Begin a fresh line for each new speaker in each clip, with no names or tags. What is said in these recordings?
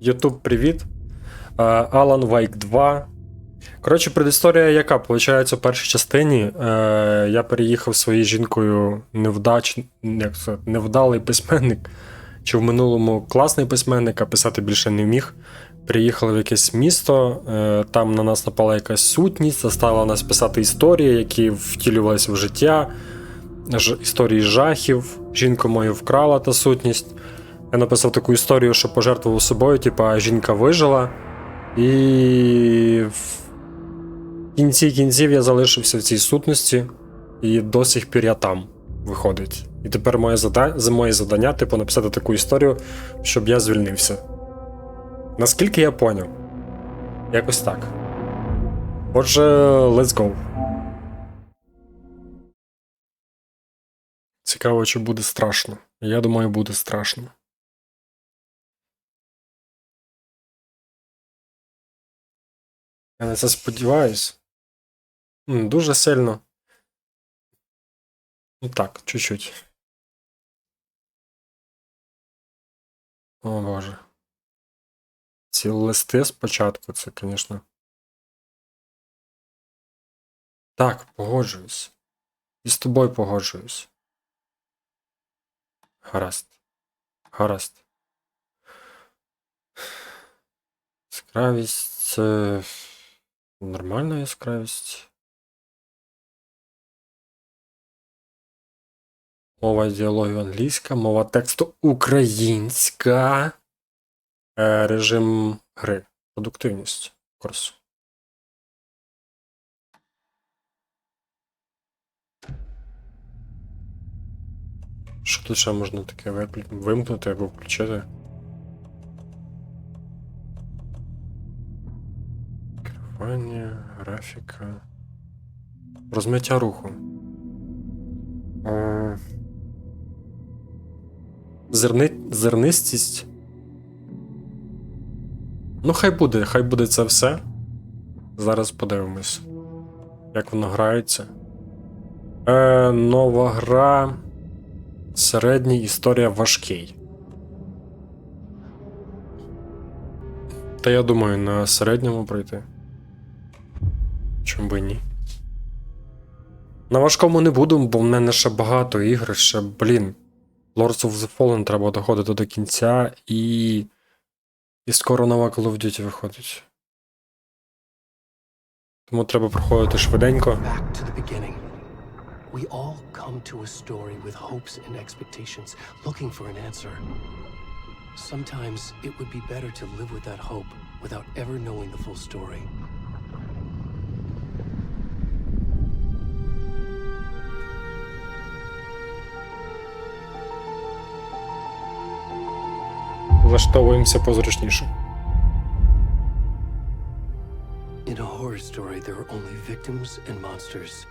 Ютуб, привіт. Alan Wake 2. Коротше, предісторія яка? Получається, у першій частині я переїхав своєю жінкою невдалий письменник, чи в минулому класний письменник, а писати більше не вміг. Приїхали в якесь місто, там на нас напала якась сутність, заставила нас писати історії, які втілювалися в життя, історії жахів. Жінку мою вкрала та сутність. Я написав таку історію, що пожертвував собою, типа жінка вижила. І в кінці кінців я залишився в цій сутності, і до сих пір я там, виходить. І тепер моє завдання, типу, написати таку історію, щоб я звільнився. Наскільки я поняв. Якось так. Отже, let's go. Цікаво, чи буде страшно. Я думаю, буде страшно. Я на це сподіваюсь. Дуже сильно. Ну так, чуть-чуть. О, Боже. Ці листи спочатку, це, звісно. Так, погоджуюсь. І з тобою погоджуюсь. Гаразд. Гаразд. Яскравість. Це нормальна яскравість. Мова діалогів англійська, мова тексту українська. Режим гри. Продуктивність курсу. Що тут ще можна таке вимкнути або включити? Керування, графіка. Розмиття руху. Зернистість. Ну, хай буде це все. Зараз подивимось, як воно грається. Нова гра. Середній, історія важкий. Та я думаю, на середньому пройти. Чому би ні? На важкому не буду, бо в мене ще багато ігр, ще, Lords of the Fallen треба доходити до кінця, і скоро нова Call of Duty виходить. Тому треба проходити швиденько.
We all come to a story with hopes and expectations, looking for an answer. Sometimes it would be better to live with that hope without ever knowing the full story.
Влаштовуємося позручніше.
In a horror story, there are only victims and monsters.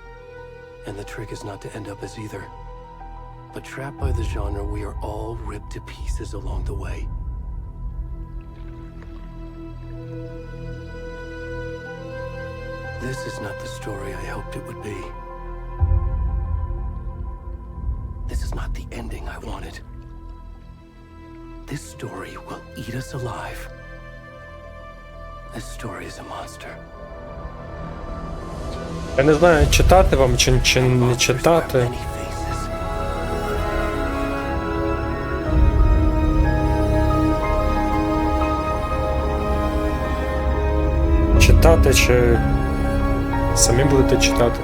And the trick is not to end up as either. But trapped by the genre, we are all ripped to pieces along the way. This is not the story I hoped it would be. This is not the ending I wanted. This story will eat us alive. This story is a monster.
Я не знаю, читати вам чи не читати. Читати чи самі будете читати?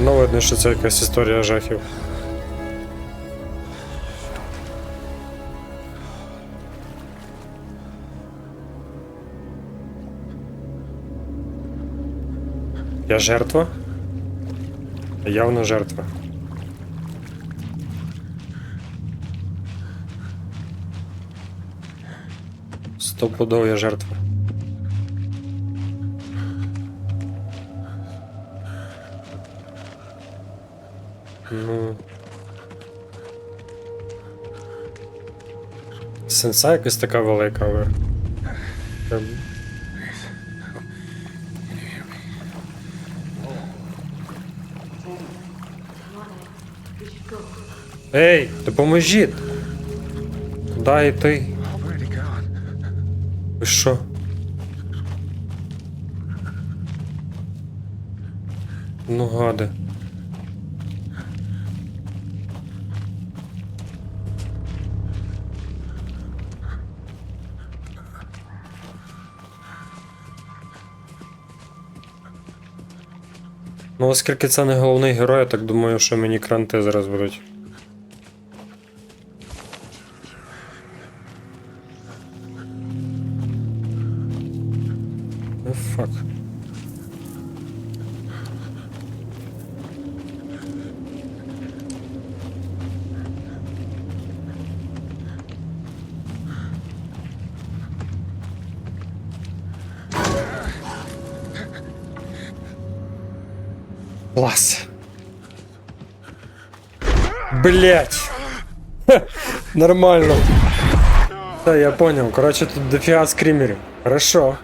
Ну, видно, що це якась історія жахів. Я жертва? Явно жертва. Стопудово я жертва. Ну. Сенса якась така велика, але. Ей, допоможіть! Куди йти? Ви що? Ну, гади. Ну, оскільки це не головний герой, я так думаю, що мені кранти зараз будуть. Oh, fuck. Класс. Блять. Нормально. Да, я понял. Короче, тут дофига скримерів. Хорошо.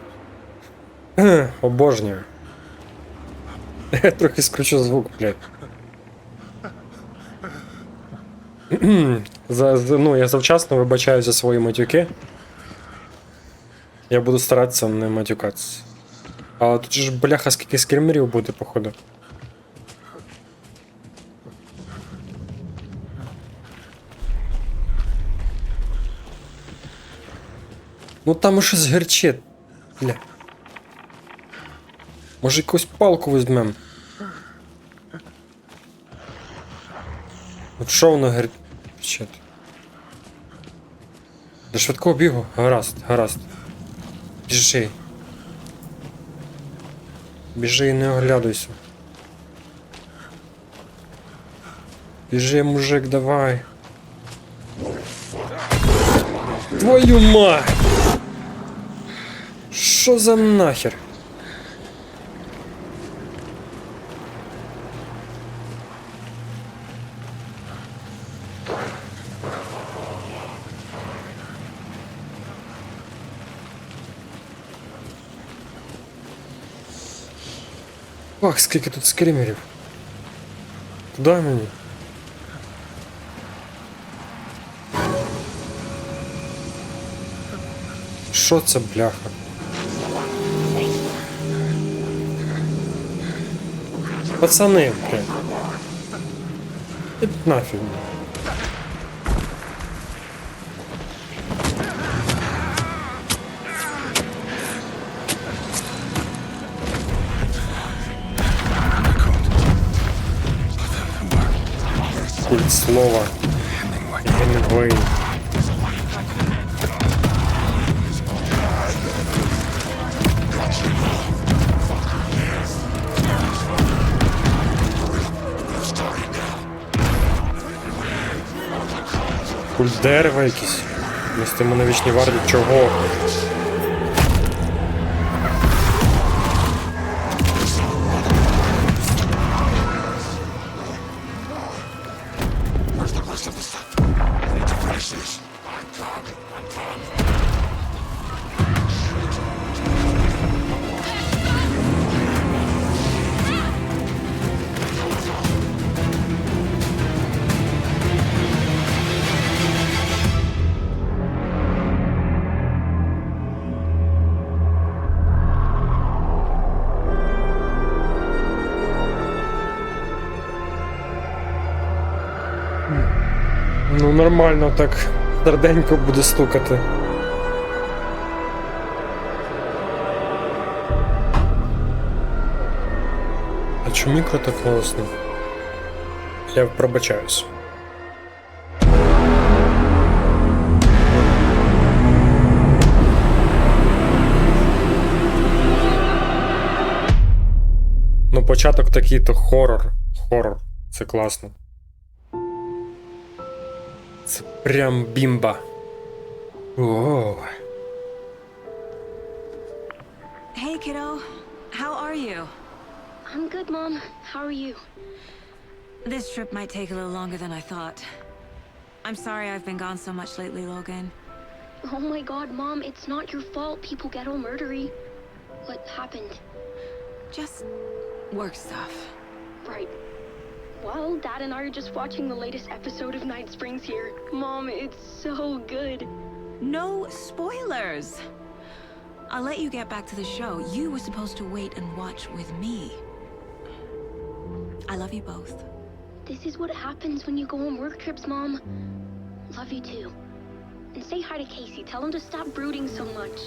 Обожнюю. Я трохи скручу звук, блядь. Ну, я завчасно вибачаю за свої матюки. Я буду старатися не матюкатися. А тут ж, бляха, скільки скримерів буде, походу. Ну там щось герчить. Бля. Може якусь палку візьмем? От що воно герчить? До швидкого бігу? Гаразд, гаразд. Біжи. Біжи і не оглядуйся. Біжи, мужик, давай. Твою мать! Що за нахер? Ах, скільки тут скримерів. Куди мені? Що це, бляха? Пацани, блядь. Ідь нафіг. Культ слова. Гемінгуей. Культ дерева якийсь. Містимо на вічній варті. Чого? Ну нормально так серденько буде стукати. А чому мікро так голосно? Я пробачаюсь. Ну початок такий то хорор. Хорор. Це класно. Це прям бімба. Оу.
Hey, kiddo. How are you?
I'm good, Mom. How are you?
This trip might take a little longer than I thought. I'm sorry I've been gone so much lately, Logan.
Oh my god, Mom, it's not your fault people get all murdery. What happened?
Just work stuff.
Right. Well, Dad and I are just watching the latest episode of Night Springs here. Mom, it's so good.
No spoilers! I'll let you get back to the show. You were supposed to wait and watch with me. I love you both.
This is what happens when you go on work trips, Mom. Love you too. And say hi to Casey. Tell him to stop brooding so much.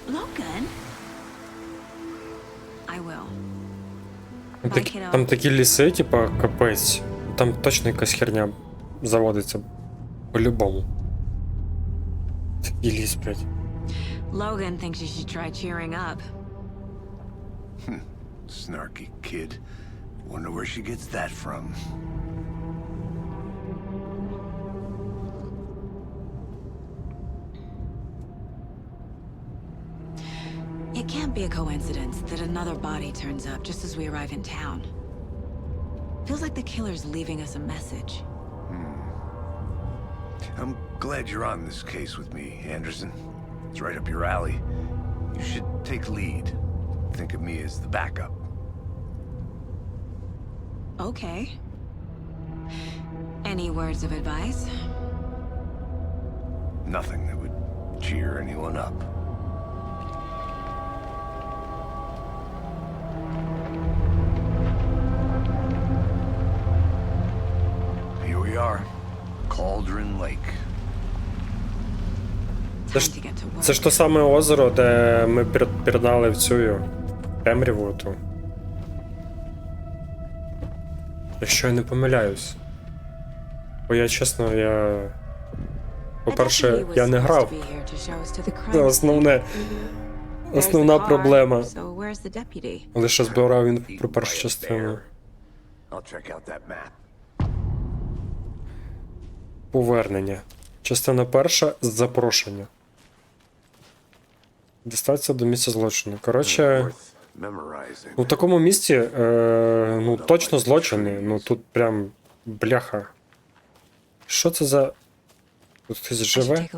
Logan? I will.
Там такі ліси, типа, капець. Там точно якась херня заводиться. По-любому. Такий ліс, блядь.
Logan thinks you should try cheering up.
Snarky kid. Wonder where she gets that from.
It can't be a coincidence that another body turns up just as we arrive in town. Feels like the killer's leaving us a message.
I'm glad you're on this case with me, Anderson. It's right up your alley. You should take lead. Think of me as the backup.
Okay. Any words of advice?
Nothing that would cheer anyone up. Here we are. Cauldron Lake.
Це ж то саме озеро, де ми пірнали в цю темряву ту. Якщо я не помиляюсь. Бо я, чесно, По-перше, я не грав. Це основна проблема. Лише збирав він про першу частину. Повернення. Частина перша – Запрошення. Дістатися до місця злочину. Коротше, в такому місці, точно злочини. Тут прям бляха. Що це за... Тут хтось живе?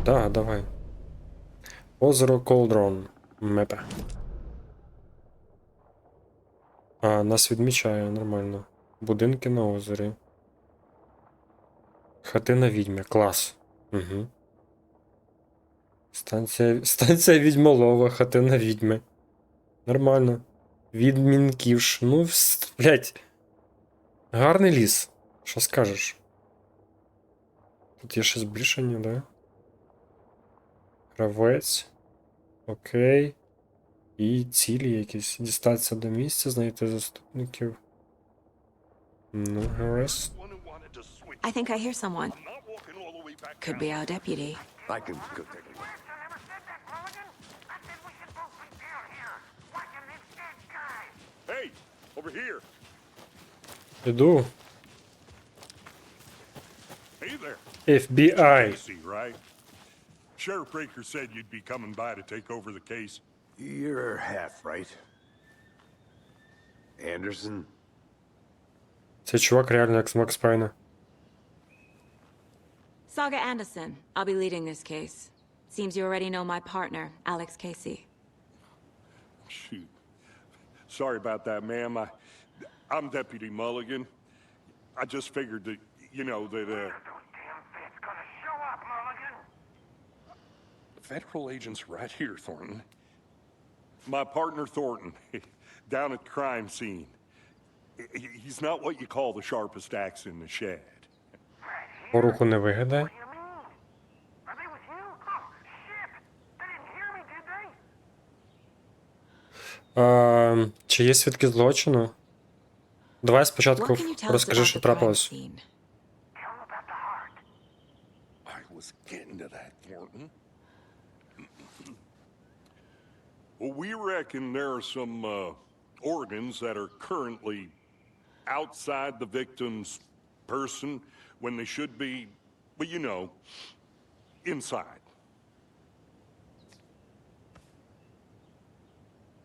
Да, давай. Озеро Колдрон. Мепе. Нас відмічає, нормально. Будинки на озері. Хатина відьми. Клас. Угу. Станція відьмолова, хатина відьми. Нормально. Відмінківш. Блять. Гарний ліс. Що скажеш? Тут є ще збільшення, да? Гравець. Окей. І цілі якісь. Дістатися до місця, знайти заступників. Гаразд.
I think I hear someone. Could be our deputy.
I can go take a look.
Hey, over here.
Іду.
Hey there.
FBI.
Casey, right? Sheriff Raker said you'd be coming by to take over the case.
You're half right. Anderson?
Цей чувак реально як з Макс Пайна.
Saga Anderson. I'll be leading this case. Seems you already know my partner, Alex Casey.
Shoot. Sorry about that, ma'am. I'm Deputy Mulligan. I just figured that, Federal agents right here, Thornton. My partner, Thornton, down at the crime scene. He's not what you call the sharpest axe in the shed.
По руху не виглядає. Чи є свідки злочину? Давай спочатку розкажи, що трапилось.
I was getting to that, Thornton. Well, we reckon there are some organs that are currently outside the victim's person when they should be, inside.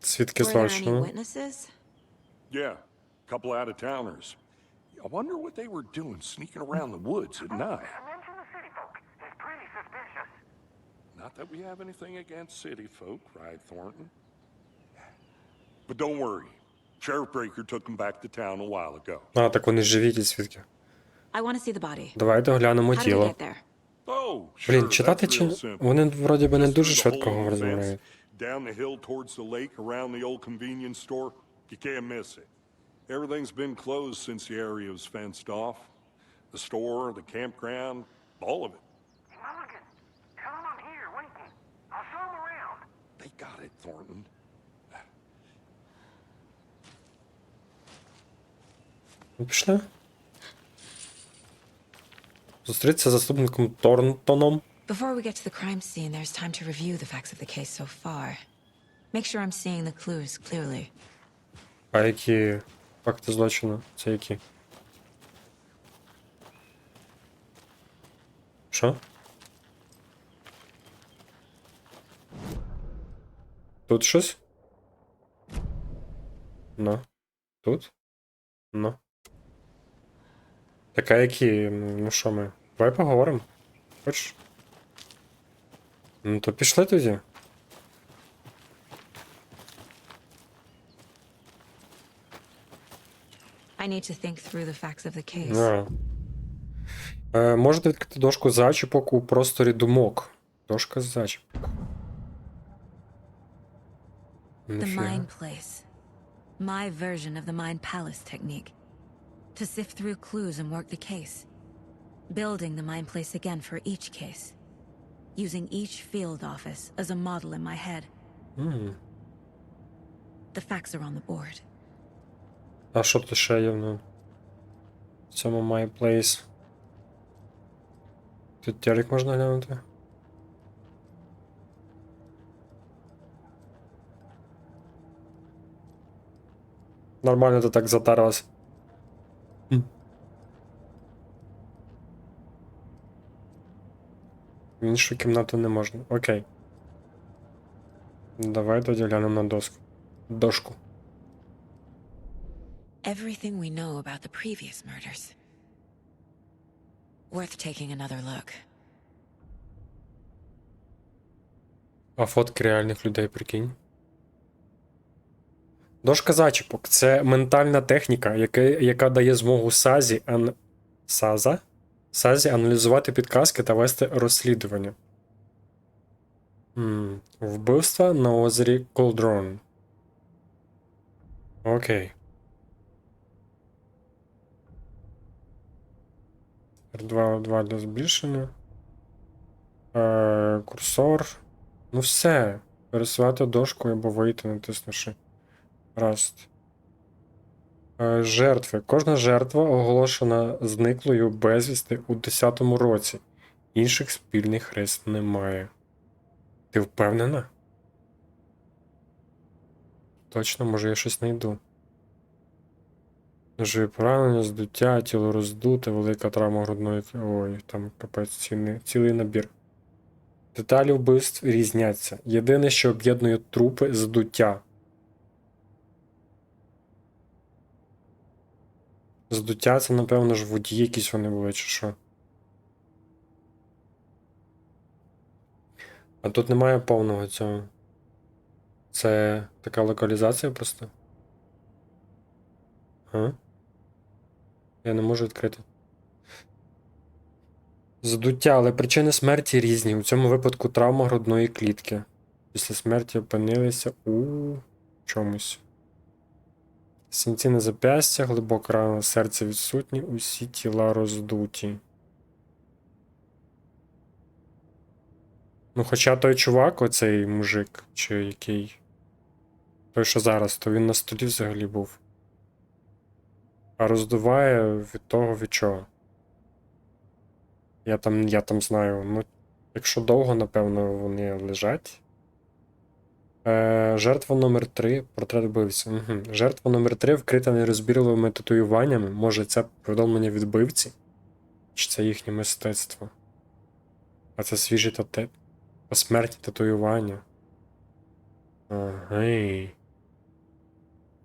Свідки
Were there any
злочину.
witnesses?
Yeah, a couple out-of-towners. I wonder what they were doing sneaking around the woods at night.
Mention the city folk. It's pretty suspicious.
Not that we have anything against city folk, cried Thornton. But don't worry. Sheriff Breaker took them back to town a while ago.
А, так вони живі, ті свідки.
I want to see the body.
Давайте оглянемо
How did he
тіло.
get there?
Oh,
Блін,
sure,
читати
that's
чи...
real simple.
Вони вроді би не
Just
дуже
through the
швидко
hole in the
розмовляють.
fence, down the hill towards the lake, around the old convenience store. You can't miss it. Everything's been closed since the area was fenced off. The store, the campground, all of it.
Mulligan, tell him I'm here waiting. I'll show him around.
They got it, Thornton.
Ну, пішли. Зустрітися з заступником Торнтоном.
Before we get to the crime scene, there's time to review the facts of the case so far. Make sure I'm seeing the clues clearly.
А які факти злочину? Це які? Що? Тут щось? Ну. Тут? Ну. Так, а які? Ну що ми? Давай поговоримо. Хочеш? Ну то пішли тоді.
I need to think through the facts of the case.
Можете відкрити дошку зачіпок у просторі думок. Дошка зачіпок.
The
Ніфіга.
mind place. My version of the mind palace technique. To sift through clues and work the case. Building the mind place again for each case. Using each field office as a model in my head. The facts are on the board.
А що тут ще є? Ну? В цьому My Place. Тут телек можна глянути? Нормально ти так затарилась. В іншу кімнату не можна. Окей. Давай тоді глянемо на доску. Дошку.
Everything we know about the previous murders. Worth taking another look.
А фотки реальних людей, прикинь. Дошка зачіпок – це ментальна техніка, яка дає змогу Сазі аналізувати підказки та вести розслідування. Вбивства на озері Колдрон. Окей. R2 для збільшення. Курсор. Ну все. Пересувати дошку або вийти, натиснувши. Раст. Жертви. Кожна жертва оголошена зниклою безвісти у 10-му році. Інших спільних рис немає. Ти впевнена? Точно, може я щось знайду. Ножові поранення, здуття, тіло роздуте, велика травма грудної... Ой, там капець цілий набір. Деталі вбивств різняться. Єдине, що об'єднує трупи – здуття. Здуття – це, напевно ж, водії якісь вони були, чи що. А тут немає повного цього. Це така локалізація просто. Я не можу відкрити. Здуття, але причини смерті різні. У цьому випадку травма грудної клітки. Після смерті опинилися у чомусь. Синці на зап'ястях, глибока рана, серце відсутні, усі тіла роздуті. Ну, хоча той чувак, оцей мужик, чи який... Той, що зараз, то він на столі взагалі був. А роздуває від того, від чого. Я там знаю, ну, якщо довго, напевно, вони лежать. Жертва номер 3. Портрет вбивці. Жертва номер 3 вкрита нерозбірливими татуюваннями. Може, це повідомлення від вбивці? Чи це їхнє мистецтво? А це свіжі посмертні татуювання. Ага.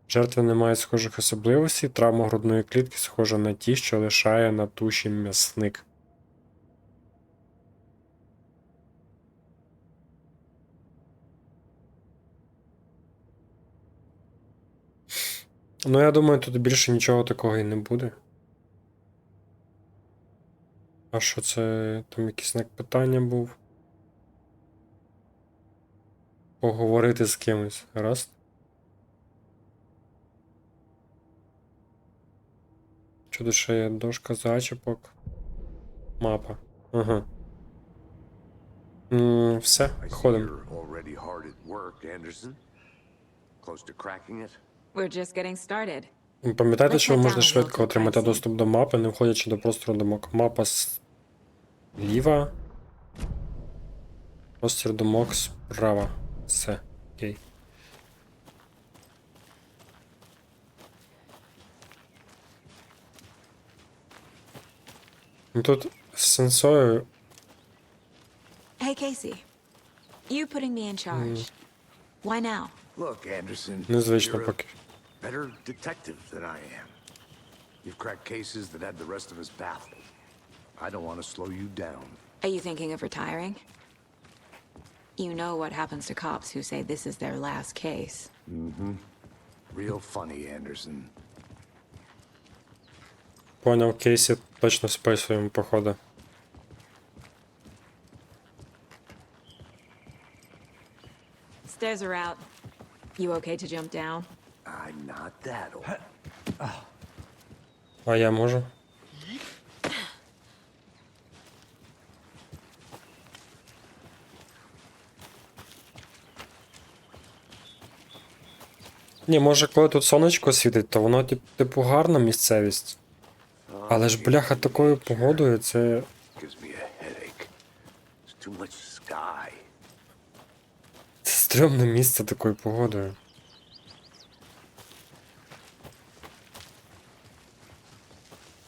Жертви не мають схожих особливостей. Травма грудної клітки схожа на ті, що лишає на туші м'ясник. Ну, я думаю, тут більше нічого такого і не буде. А що це? Там якийсь знак питання був. Поговорити з кимось. Раз. Що тут ще є? Дошка зачіпок. Мапа. Ага. Все,
I see
ходимо.
you're already hard at work, Anderson. Close to cracking it?
We're just getting started.
Пам'ятайте, що можна швидко отримати доступ до мапи, не входячи до простору думок. Мапа зліва. Простір думок справа. Все. Окей. Ну, тут з сенсою.
Hey, Casey. You putting me in charge. Why now?
Look, Anderson,
Незвично
you're a
поки.
better detective than I am. You've cracked cases that had the rest of us baffled. I don't want to slow you down.
Are you thinking of retiring? You know what happens to cops who say this is their last case.
Real funny, Anderson.
Поняв, Кейсі точно списуємо, походу.
Stairs are out. You okay to jump down?
I'm not that old.
А я можу? Ні, може, коли тут сонечко світить, то воно типу гарна місцевість. Але ж, бляха, такою погодою це.
Gives me a headache. There's too much sky.
Це стрьомне місце такою погодою.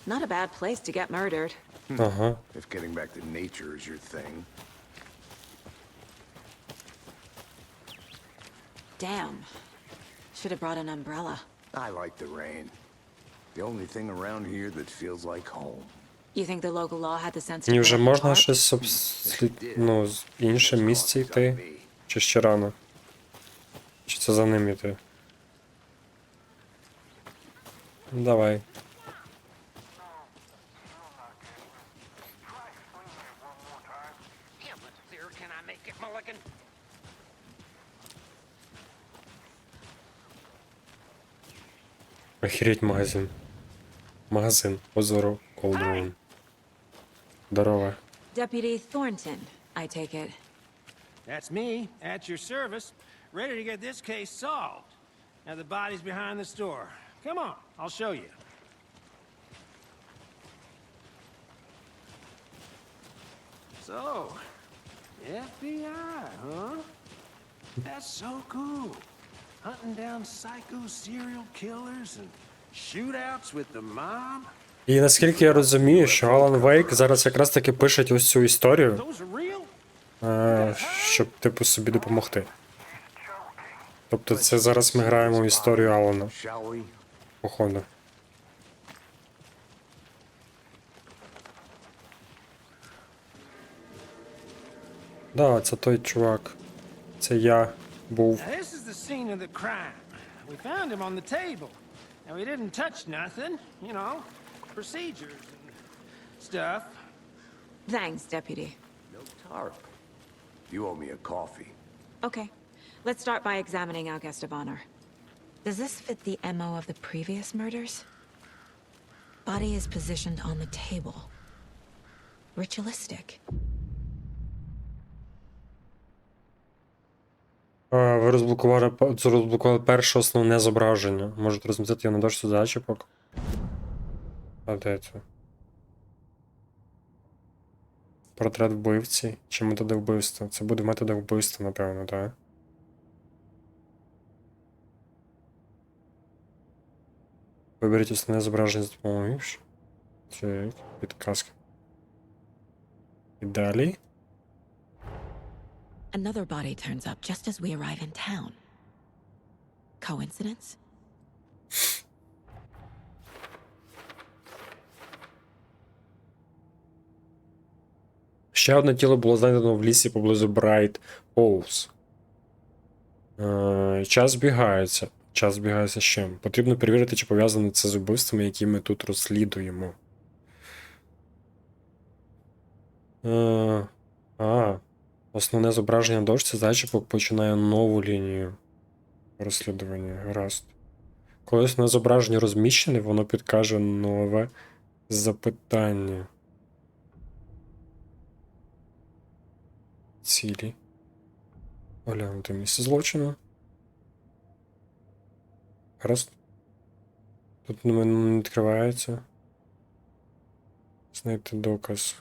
Not a bad place to get murdered.
Ага.
If getting back to nature is your thing.
Damn. Should have brought an umbrella.
I like the rain. The only thing around here that feels like home.
You think the local law had the sense to
Ні,
put
вже
up a
можна
tarp?
щось ну, з інше місце йти? Чи ще рано? Чи це за ним йти? Давай.
Yeah, but sir, can I make it, Mulligan?
Охереть магазин. Магазин. Озеро Колдрон. Здорово.
Deputy Thornton, I take it.
That's me, at your service, ready to get this case solved. Now the body's behind the store. Come on, I'll show you. So, FBI, huh? That's so cool. Hunting down psycho serial killers and shootouts with the mob.
І наскільки я розумію, що Алан Вейк зараз якраз таки пише ось цю історію,
Those are real?
щоб типу собі допомогти. Тобто це зараз ми граємо в історію Алана,
Shall we?
походу. Да, це той чувак. Це я був.
Now, this is the scene of the crime. We found him on the table. And we didn't touch nothing, you know, procedures and stuff.
Thanks, Deputy.
No tarp. You owe me a coffee.
Okay, let's start by examining our guest of honor. Does this fit the MO of the previous murders? Body is positioned on the table. Ritualistic.
Ви розблокували перше основне зображення. Можете розмістити його на дошці зачіпок. А де це? Портрет вбивці. Чи методи вбивства? Це буде методи вбивства, напевно, так? Виберіть основне зображення з допомогою. Це підказка. І далі.
Another body turns up just as we arrive in town. Coincidence?
Ще одне тіло було знайдено в лісі поблизу Брайт Оус. Час збігається. Час збігається з чим? Потрібно перевірити, чи пов'язане це з убивствами, які ми тут розслідуємо. Основне зображення дошці зачіпок починає нову лінію розслідування. Гаразд. Коли основне зображення розміщене, воно підкаже нове запитання. Цілі. Оглянути місце злочину. Гаразд. Тут не відкривається. Знайти доказ.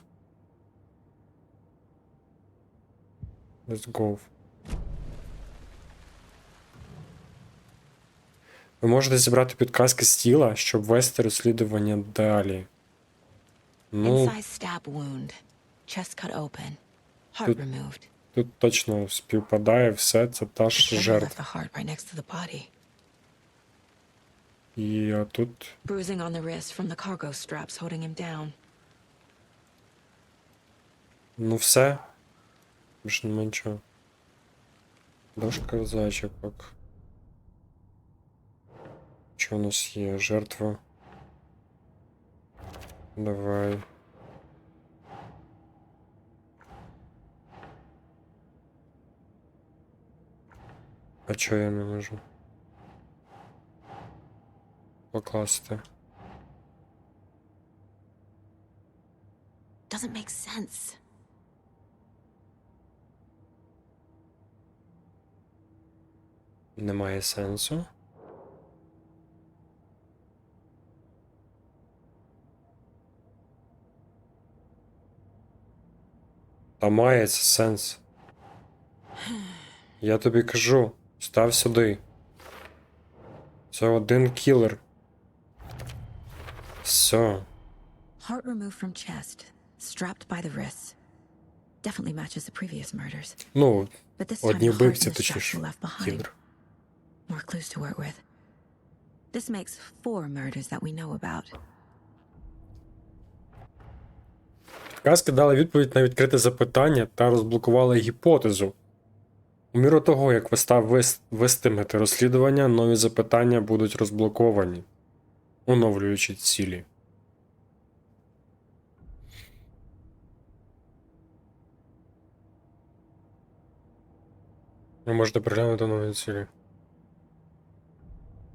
Let's go. Ви можете зібрати підказки з тіла, щоб вести розслідування далі. Ну,
Inside stab wound. Chest cut open. Heart removed.
тут точно співпадає все, це та ж
Left
жертва.
the heart right next to the body.
І тут
Bruising on the wrist from the cargo straps holding him down.
ну все. Більше нема нічого. Дошка зачіпок. Що у нас є? Жертва. Давай. А чого я не можу? Покласти.
Doesn't make sense.
Немає сенсу. Та має це сенс. Я тобі кажу, став сюди. Це один кілер. Все.
Heart removed from chest. Strapped by the wrists. Definitely matches the previous murders.
Ну,
But this time
одні
the heart
вбивці,
and the straps
точніше,
were left behind.
кілер.
More clues to work with. This makes 4 murders that we know about.
Підказки дали відповідь на відкрите запитання та розблокували гіпотезу. У міру того, як ви вестимете розслідування, нові запитання будуть розблоковані, оновлюючи цілі. Ви можете переглянути нові цілі.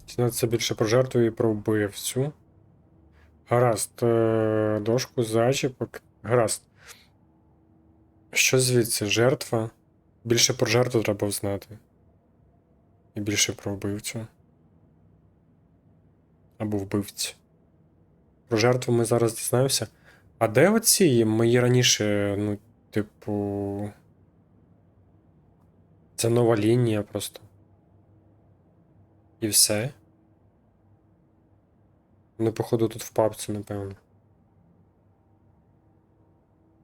Дізнатися більше про жертву і про вбивцю. Гаразд. Дошку зачіпок. Гаразд. Що звідси? Жертва. Більше про жертву треба знати. І більше про вбивцю. Або вбивцю. Про жертву ми зараз дізнаємося. А де оці мої раніше, ну, типу... Це нова лінія просто. І все. Вони, походу, тут в папці, напевно.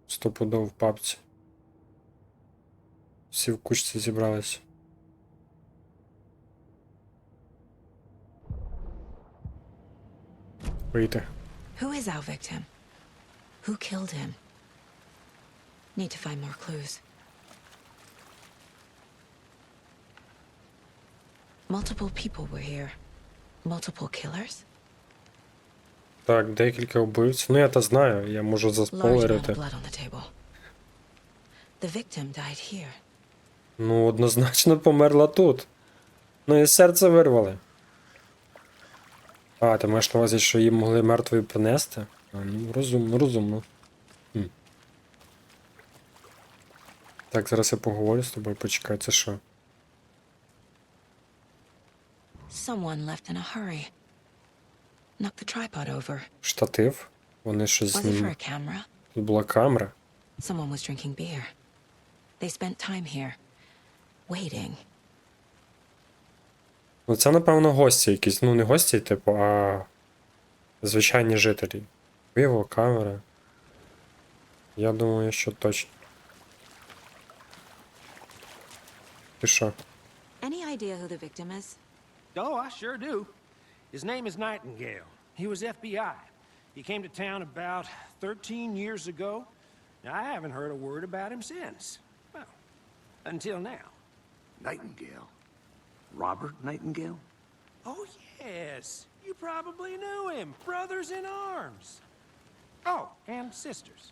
Стопудово в папці. Всі в кучці зібрались. Вийти.
Who is our victim? Who killed him? Need to find more clues. Multiple people were here. Multiple killers?
Так, декілька вбивць. Ну, я то знаю, я можу
Large amount of
заспойлерити.
blood on the table. The victim died here.
Ну, однозначно померла тут. Ну і серце вирвали. А, ти маєш на увазі, що їм могли мертвою принести? А, ну, розумно, розумно. Так, зараз я поговорю з тобою, почекай, це що?
Someone left in a hurry. Knocked the tripod over.
Штатив? Вони щось
Was it for
знімають.
a camera?
Тут була камера.
Someone was drinking beer. They spent time here. Waiting.
Ну, це, напевно, гості якісь. Ну, не гості, типу, а звичайні жителі. Пиво, камера. Я думаю, що точно. Ти що?
Any idea who the victim is?
Oh, I sure do. His name is Nightingale. He was FBI. He came to town about 13 years ago. I haven't heard a word about him since. Well, until now.
Nightingale? Robert Nightingale?
Oh, yes. You probably knew him. Brothers in arms. Oh, and sisters.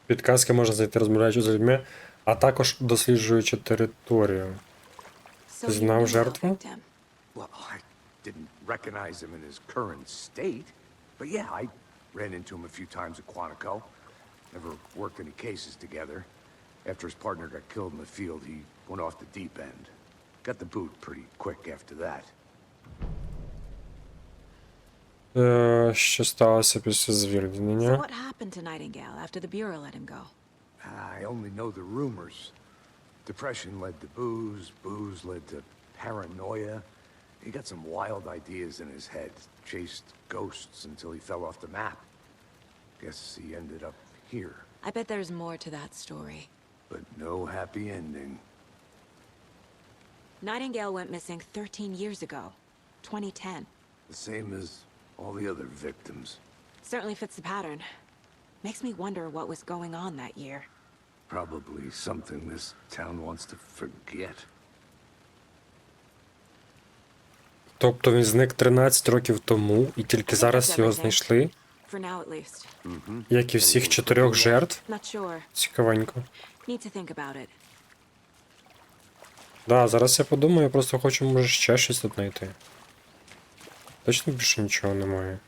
Підказки можна знайти, розмовляючи з людьми, а також досліджуючи територію.
So you
Знав
knew
жертву?
our victim.
Well, I didn't recognize him in his current state. But yeah, I ran into him a few times at Quantico. Never worked any cases together. After his partner got killed in the field, he went off the deep end. Got the boot pretty quick after that.
Що сталося після звільнення?
So what happened to Nightingale after the Bureau let him go?
I only know the rumors. Depression led to booze, booze led to paranoia. He got some wild ideas in his head, chased ghosts until he fell off the map. Guess he ended up here,
I bet there's more to that story.
but no happy ending.
Nightingale went missing 13 years ago, 2010.
The same as all the other victims.
Certainly fits the pattern. Makes me wonder what was going on that year.
Probably something this town wants to forget.
Тобто він зник 13 років тому, і тільки зараз його знайшли,
For now, at least.
як і всіх 4 жертв?
Not sure.
Цікавенько.
Need to think about it.
Да, зараз я подумаю, я просто хочу, може, ще щось тут знайти. Точно більше нічого немає.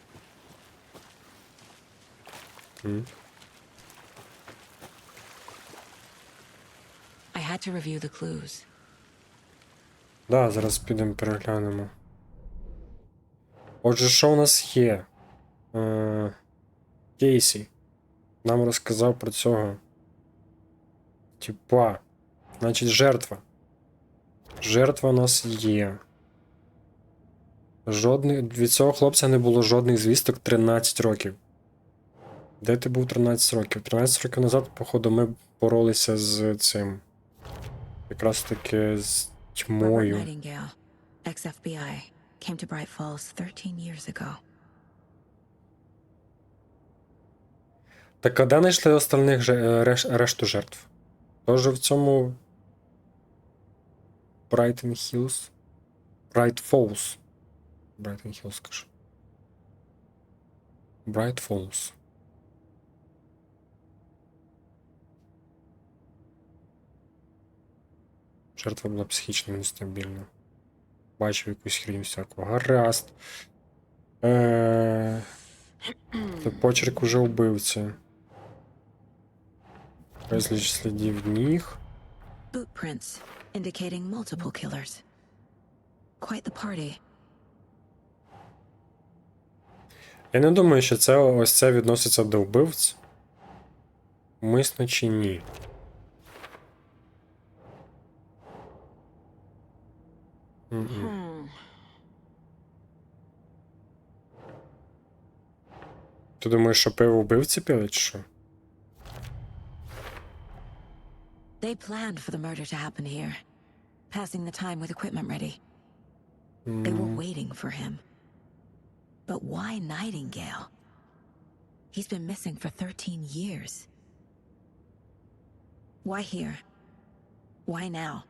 I had to review the clues.
Да, зараз підемо переглянемо. Отже, що у нас є? Кейсі нам розказав про цього. Типа. Значить, жертва. Жертва у нас є. Від цього хлопця не було жодних звісток 13 років. Де ти був 13 років? 13 років назад, походу, ми боролися з цим. Якраз таки з
Robert
тьмою.
Nightingale, ex-FBI, came to Bright Falls 13 years ago.
Так, а де знайшли остальних решту жертв? Тож в цьому Брайтон Хіллз? Брайт Фоллс. Брайтон Хіллз, кажу. Брайт Фоллс. Жертва була психічно нестабільна. Бачив якусь хрінь всяку. Гаразд. Це почерк уже вбивці. Безліч слідів ніг.
Bootprints, indicating multiple killers. Quite the party.
Я не думаю, що ось це відноситься до вбивць. Мисно чи ні. Ти думаєш, що пиво вбивці пили, чи що?
They planned for the murder to happen here, passing the time with equipment ready. They were waiting for him. But why Nightingale? He's been missing for 13 years. Why here? Why now?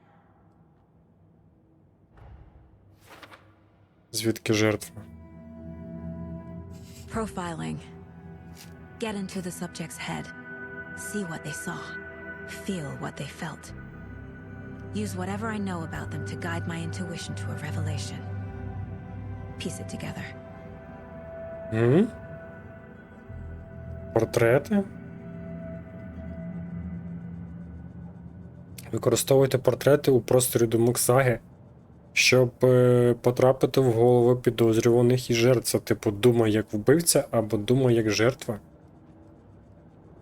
Звідки жертва?
Profiling. Get into the subject's head. See what they saw. Feel what they felt. Use whatever I know about them to guide my intuition to a revelation. Piece it together.
Портрети? Використовуйте портрети у просторі думок саги, щоб потрапити в голови підозрюваних і жертв. Це типу думай як вбивця або думай як жертва.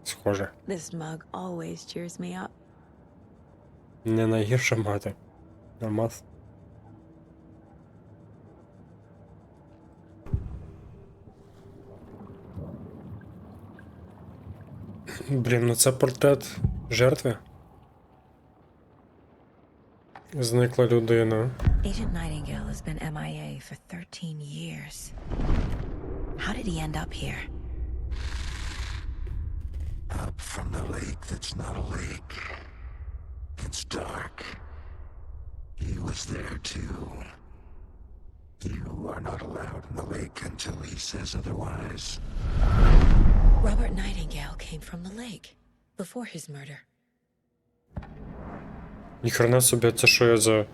Схоже.
This mug always cheers me up.
Не найгірша мати. Нормас. Блін, ну це портрет жертви. Зникла людина.
Agent Nightingale has been MIA for 13 years. How did he end up here?
Up from the lake that's not a lake. It's dark. He was there too. You are not allowed in the lake until he says otherwise.
Robert Nightingale came from the lake before his murder.
Ніхрена собі, це що я за...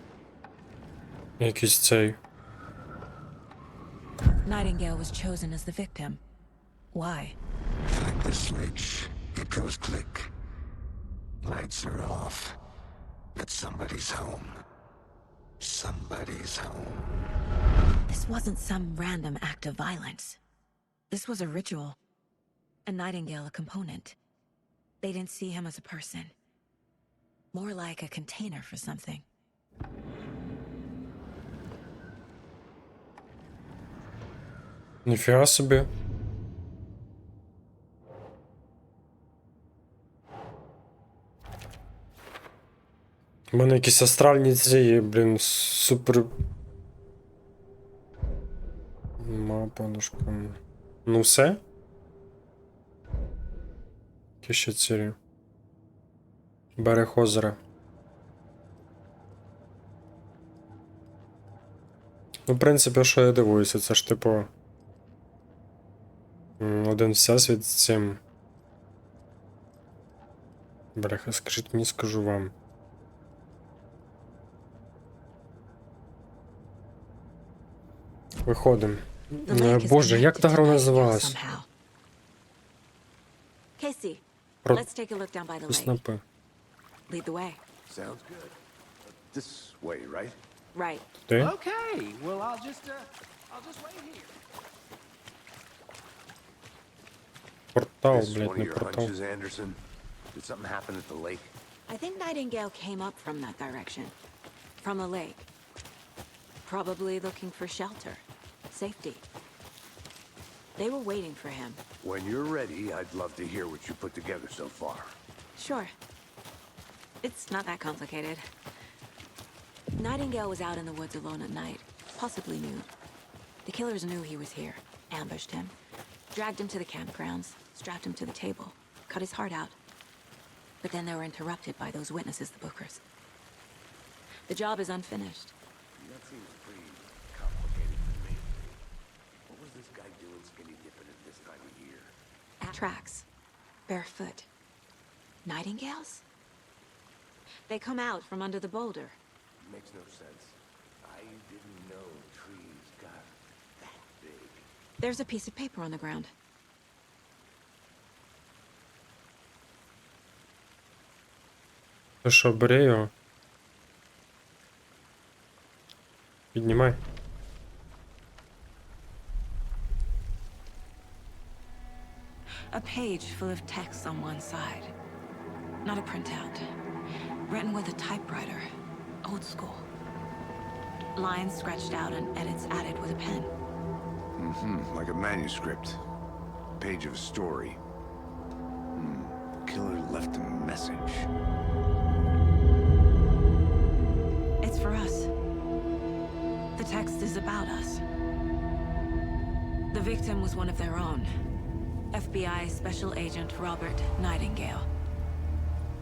якийсь цей...
Nightingale was chosen as the victim. Why?
Flick the switch. It goes click. Lights are off. But somebody's home. Somebody's home.
This wasn't some random act of violence. This was a ritual. And Nightingale a component. They didn't see him as a person. More like a container for something.
Ніфіга собі. У мене якісь астральні ці, блін, супер... Мапа, ну все? Які ще цілі? Берег озера. Ну, в принципі, що я дивуюся, це ж, типу... Один всесвіт з цим... Бляха, скажіть мені, скажу вам. Виходимо. Боже, як та гра називалась?
Casey,
Про...
let's take a look down by the lake.
Снапи.
Lead the way.
Sounds good. This way, right?
Right.
Ти?
Okay, well, I'll just wait here.
Портал,
This one
блядь,
of
не
your
портал.
hunches, Anderson? Did something happen at the lake?
I think Nightingale came up from that direction. From the lake. Probably looking for shelter. Safety. They were waiting for him.
When you're ready, I'd love to hear what you put together so far.
Sure. It's not that complicated. Nightingale was out in the woods alone at night, possibly nude. The killers knew he was here, ambushed him, dragged him to the campgrounds, strapped him to the table, cut his heart out. But then they were interrupted by those witnesses, the Bookers. The job is unfinished.
That seems pretty complicated to me. What was this guy doing skinny dipping at this time of year?
Tracks. Barefoot. Nightingales? They come out from under the boulder.
Makes no sense. I didn't know trees got that big.
There's a piece of paper on the ground.
Ти що, бери його? Піднімай.
A page full of text on one side. Not a printout. Written with a typewriter. Old school. Lines scratched out and edits added with a pen.
Like a manuscript. Page of a story. Killer left a message.
It's for us. The text is about us. The victim was one of their own. FBI Special Agent Robert Nightingale.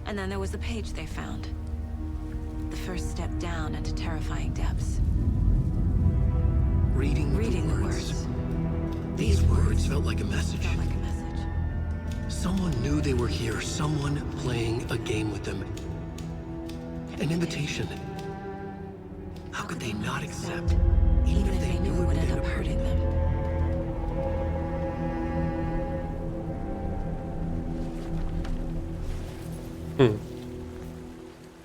And then there was the page they found. The first step down into terrifying depths.
Reading
the words.
These words felt like a message.
Felt like a message.
Someone knew they were here. Someone playing a game with them. An invitation. How could they not accept?
Even if they knew it would end up hurting them.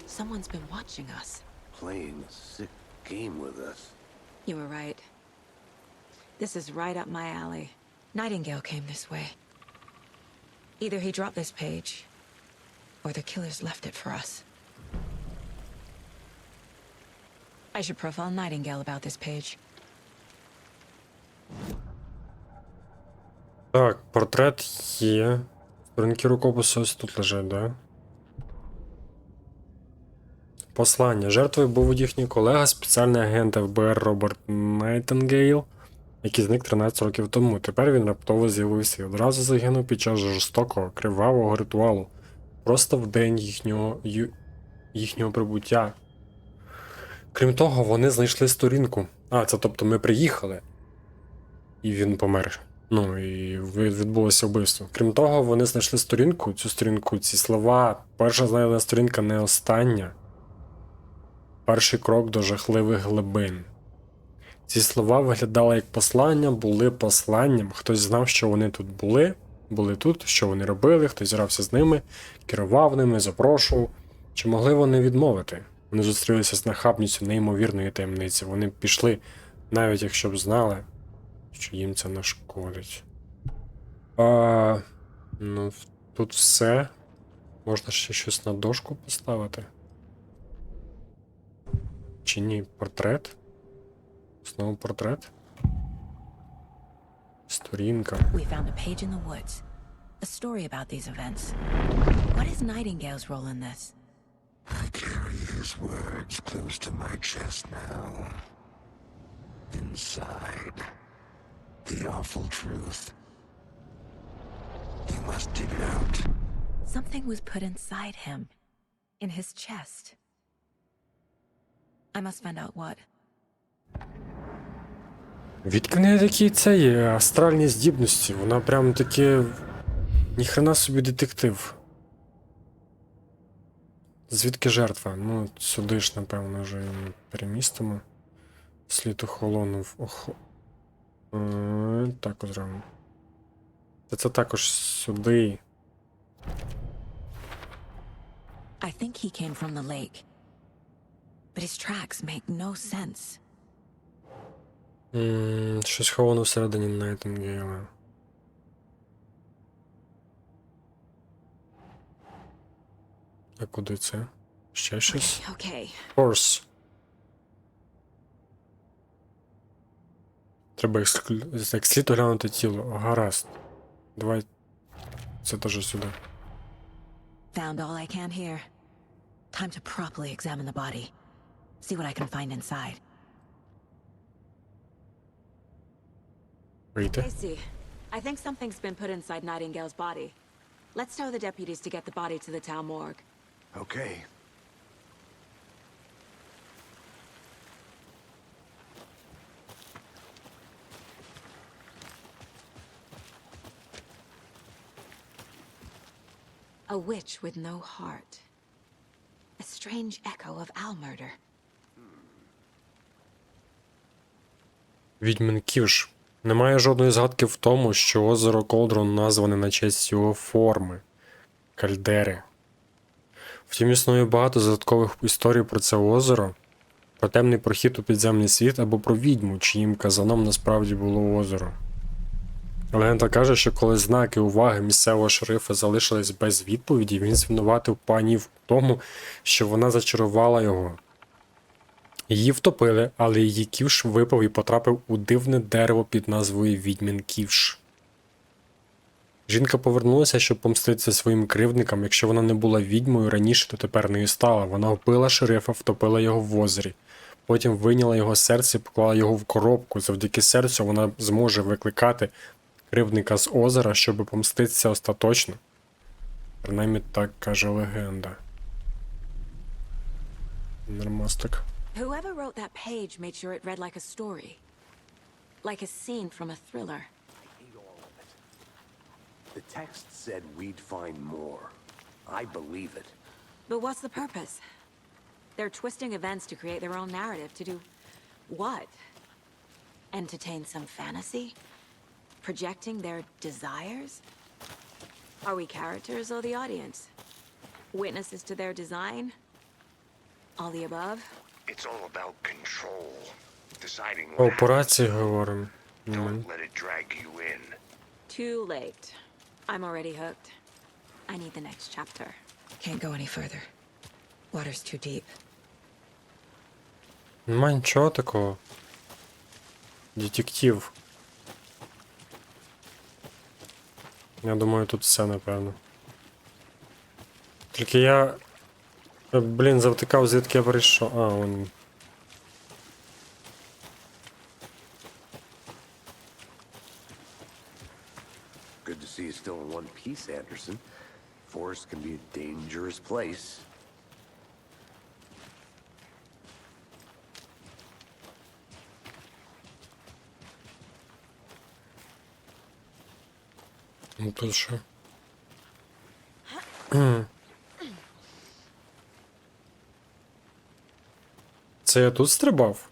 Someone's been watching us.
Playing a sick game with us.
You were right. This is right up my alley. Nightingale came this way. Either he dropped this page, or the killers left it for us. I should profile Nightingale about this page.
Так, портрет є. Сторінки рукопису ось тут лежать, да? Послання. Жертвою був їхній колега, спеціальний агент ФБР Роберт Найтінгейл. який зник 13 років тому. Тепер він раптово з'явився і одразу загинув під час жорстокого, кривавого ритуалу. Просто в день їхнього прибуття. Крім того, вони знайшли сторінку. Це тобто ми приїхали. І він помер. Ну, і відбулося вбивство. Крім того, вони знайшли сторінку, ці слова. Перша знайдена сторінка не остання. Перший крок до жахливих глибин. Ці слова виглядали як послання, були посланням. Хтось знав, що вони тут були тут, що вони робили, хтось зірався з ними, керував ними, запрошував. Чи могли вони відмовити? Вони зустрілися з нахабністю неймовірної таємниці. Вони пішли, навіть якщо б знали, що їм це нашкодить. Ну, тут все. Можна ще щось на дошку поставити? Чи ні? Портрет? Знову портрет? Сторінка.
We found a page in the woods. A story about these events. What is Nightingale's role in this?
I carry his words close to my chest now. Inside, the awful truth. You must dig it out.
Something was put inside him. In his chest. I must find out what.
Відки в неї такі це є астральні здібності. Вона прям таки... Ніхрена собі детектив. Звідки жертва? Ну, сюди ж, напевно, вже перемістимо. Слід охолонув. Так от зробимо. Це також сюди.
I think he came from the lake. But his tracks make no sense.
Щось ховано всередині Найтингейла. А куди це? Ще щось?
Okay.
Horse. Треба як слід оглянути тіло. Гаразд. Давай це теж сюди.
Found all I can here. Time to properly examine the body. See what I can find inside.
Вийти.
Casey, I think something's been put inside Nightingale's body. Let's tell the deputies to get the body to the town morgue.
Okay.
A witch with no heart. A strange echo of Al murder.
Відьмин Ківш. Немає жодної згадки в тому, що озеро Колдрон назване на честь його форми – кальдери. Втім, існує багато додаткових історій про це озеро, про темний прохід у підземний світ або про відьму, чиїм казаном насправді було озеро. Легенда каже, що коли знаки уваги місцевого шерифа залишились без відповіді, він звинуватив пані в тому, що вона зачарувала його. Її втопили, але її ківш випав і потрапив у дивне дерево під назвою Відьмин Ківш. Жінка повернулася, щоб помститися своїм кривдникам. Якщо вона не була відьмою раніше, то тепер нею стала. Вона вбила шерифа, втопила його в озері. Потім вийняла його серце і поклала його в коробку. Завдяки серцю вона зможе викликати кривдника з озера, щоб помститися остаточно. Принаймні так каже легенда. Нормастик.
Whoever wrote that page made sure it read like a story. Like a scene from a thriller.
I hate all of it. The text said we'd find more. I believe it.
But what's the purpose? They're twisting events to create their own narrative. To do what? Entertain some fantasy? Projecting their desires? Are we characters or the audience? Witnesses to their design? All the above?
It's all about control. Deciding
О
what
операції говоримо.
Don't let it drag you in.
Too late. I'm already hooked. I need the next chapter. Can't go any further. Water's too deep.
Нема нічого такого. Детектив. Я думаю, тут все, напевно. Тільки я... Блін, завтикав, звідки я прийшов. Вон.
good to see you still in one piece, Anderson. Forest can be a dangerous place.
Ну тут що? Це я тут стрибав?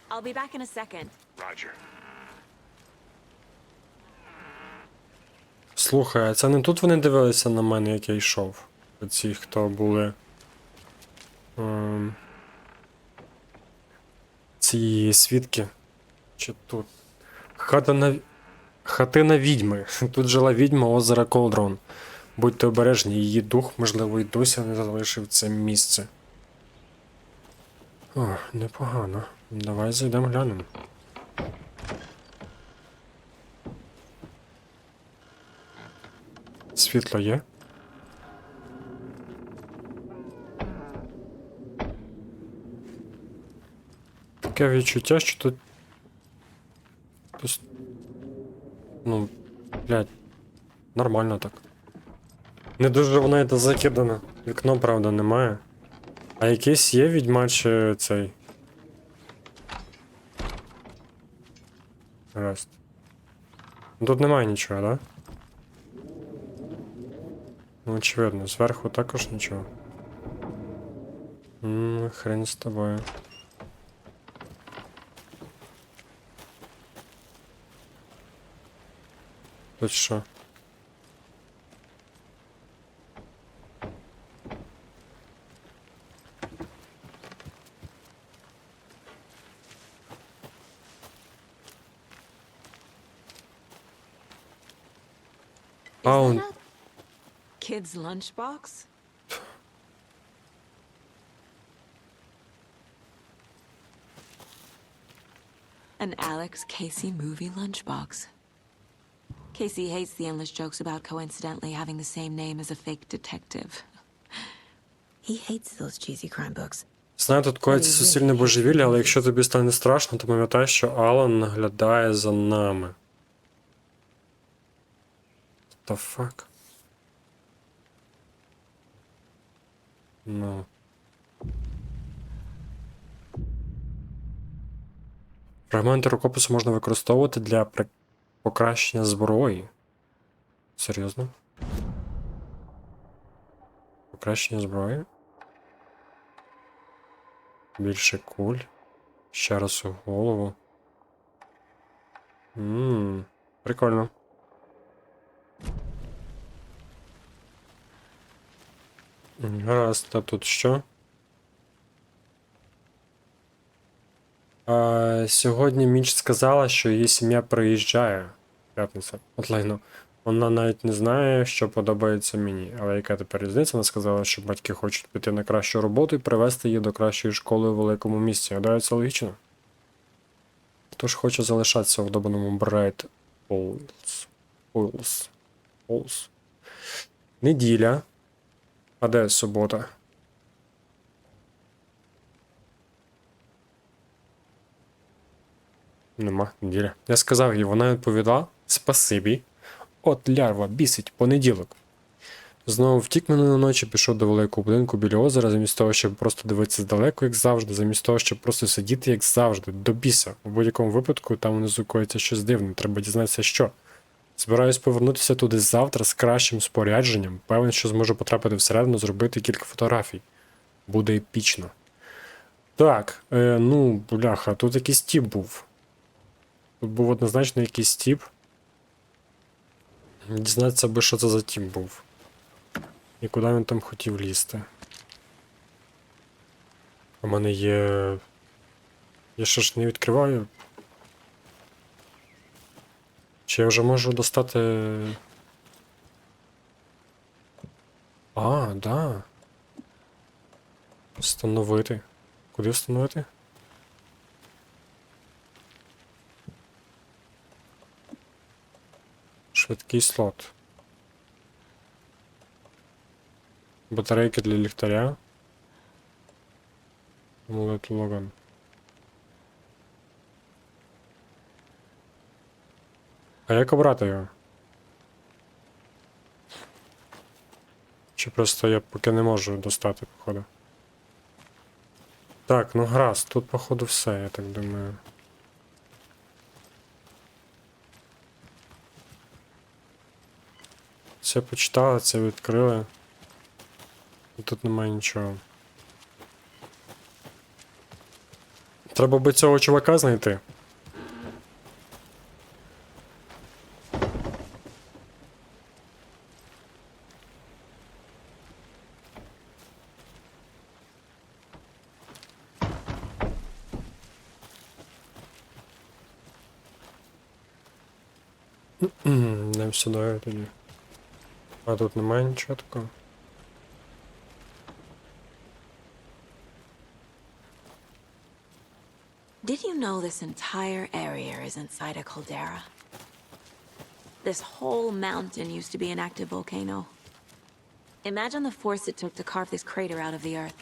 I'll be back in a second.
Roger.
Слухай, а це не тут вони дивилися на мене, як я йшов? Оці, хто були... ці свідки? Чи тут? Хатина відьми. Тут жила відьма озера Колдрон. Будьте обережні, її дух, можливо, і досі не залишив це місце. О, непогано. Давай зайдемо глянемо. Світло є? Таке відчуття, що тут... Ну, блядь, нормально так. Не дуже воно це закидано. Вікно, правда, немає. А якийсь є відьма чи цей? Гаразд. Тут немає нічого, да? Ну, очевидно, зверху також нічого. Хрень з тобою. Тут що?
Is that a kid's lunchbox? An Alex Casey movie lunchbox. Casey hates the endless jokes about coincidentally having the same name as a fake detective.
He hates those cheesy crime books.
Знаю, тут коїться суцільне божевілля, але якщо тобі стане страшно, то пам'ятай, що Алан наглядає за нами. What the fuck? Ну. Фрагменти рукопису можна використовувати для покращення зброї. Серйозно? Покращення зброї? Більше куль. Ще раз у голову. Прикольно. Гаразд, а тут що? Сьогодні Міч сказала, що її сім'я приїжджає. П'ятниця. От лайно. Вона навіть не знає, що подобається мені. Але яка тепер різниця? Вона сказала, що батьки хочуть піти на кращу роботу і привезти її до кращої школи у великому місті. Гадаю, це логічно. Хто ж хоче залишатися в добаному Брайт Олс. Неділя. А де субота? Нема, неділя. Я сказав їй, вона відповіла спасибі. От лярва, бісить, понеділок. Знову втік минулої ночі, пішов до великого будинку біля озера, замість того, щоб просто дивитися здалеку, як завжди, замість того, щоб просто сидіти, як завжди, до біса. У будь-якому випадку там внизу коїться щось дивне, треба дізнатися, що. Збираюсь повернутися туди завтра з кращим спорядженням, певен, що зможу потрапити всередину, зробити кілька фотографій. Буде епічно. Так, ну, бляха, тут якийсь тіп був. Тут був однозначно якийсь тіп. Дізнатися би, що це за тіп був. І куди він там хотів лізти. У мене є... Я що ж не відкриваю? Чи я вже можу достати... А, да. Встановити. Куди встановити? Швидкий слот. Батарейки для ліхтаря. Амулет Логан. А як обрати його? Чи просто я поки не можу достати, походу? Так, ну гаразд, тут походу все, я так думаю. Це почитали, це відкрили. І тут немає нічого. Треба би цього чувака знайти. Не сюди тоді. А тут немає нічого такого.
Did you know this entire area is inside a caldera? This whole mountain used to be an active volcano. Imagine the force it took to carve this crater out of the earth.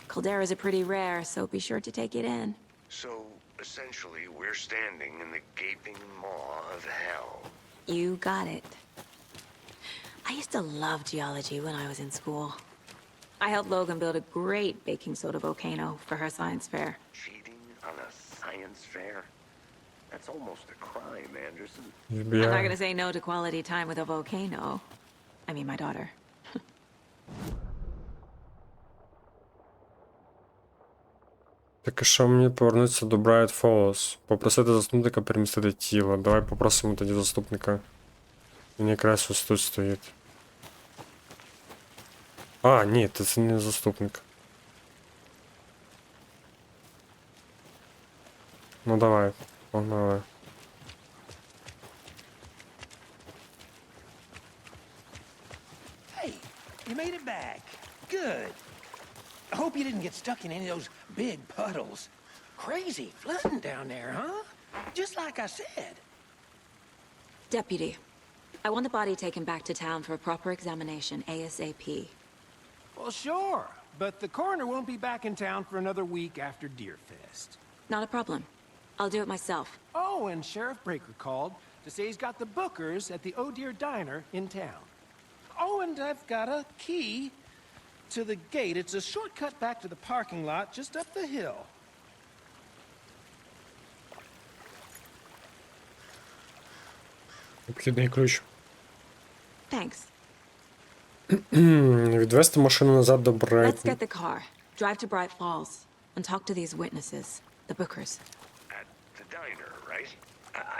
Calderas are pretty rare, so be sure to take it in.
So, essentially, we're standing in the gaping maw of hell.
You got it. I used to love geology when I was in school. I helped Logan build a great baking soda volcano for her science fair.
Cheating on a science fair? That's almost a crime, Anderson.
I'm not gonna say no to quality time with a volcano. I mean, my daughter.
Так і що мені повернутися до Bright Falls? Попросити заступника перемістити тіло. Давай попросимо тоді заступника. Він якраз ось тут стоїть. А, ні, це не заступник. Ну давай, погнали.
Hey, you made it back. Good. I hope you didn't get stuck in any of those big puddles. Crazy flooding down there, huh? Just like I said.
Deputy, I want the body taken back to town for a proper examination ASAP.
Well, sure, but the coroner won't be back in town for another week after Deerfest.
Not a problem. I'll do it myself.
Oh, and Sheriff Breaker called to say he's got the bookers at the Oh Dear Diner in town. Oh, and I've got a key to the gate. It's a shortcut back to the parking lot just up the hill.
Обхідний ключ.
Thanks.
Відвести машину назад до
Let's
Брайт.
get the car, drive to Bright Falls, and talk to these witnesses, the bookers.
At the diner, right?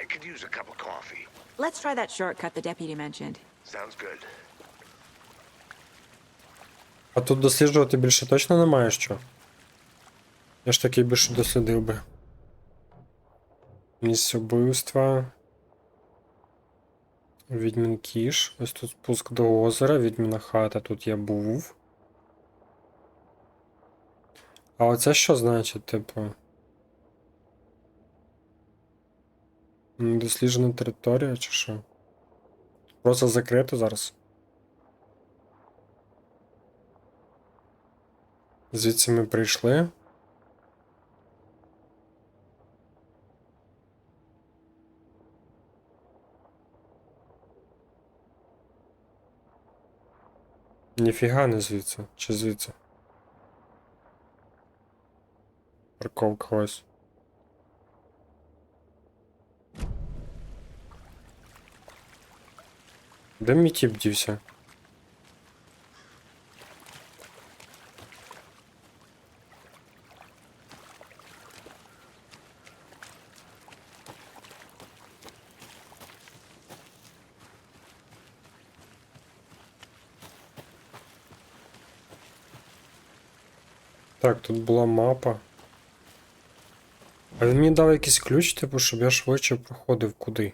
I could use a cup of coffee.
Let's try that shortcut the deputy mentioned.
Sounds good.
А тут досліджувати більше точно немає що? Я ж таки більше дослідив би. Місце вбивства. Відьмін кіш. Ось тут спуск до озера, відьміна хата, тут я був. А оце що значить, типу? Недосліджена територія чи що? Просто закрито зараз. Звідси ми прийшли. Ніфіга не звідси. Чи звідси? Парковка ось. Де мій тіп дівся? Так, тут була мапа. А він мені дав якийсь ключ, типу, щоб я швидше проходив куди.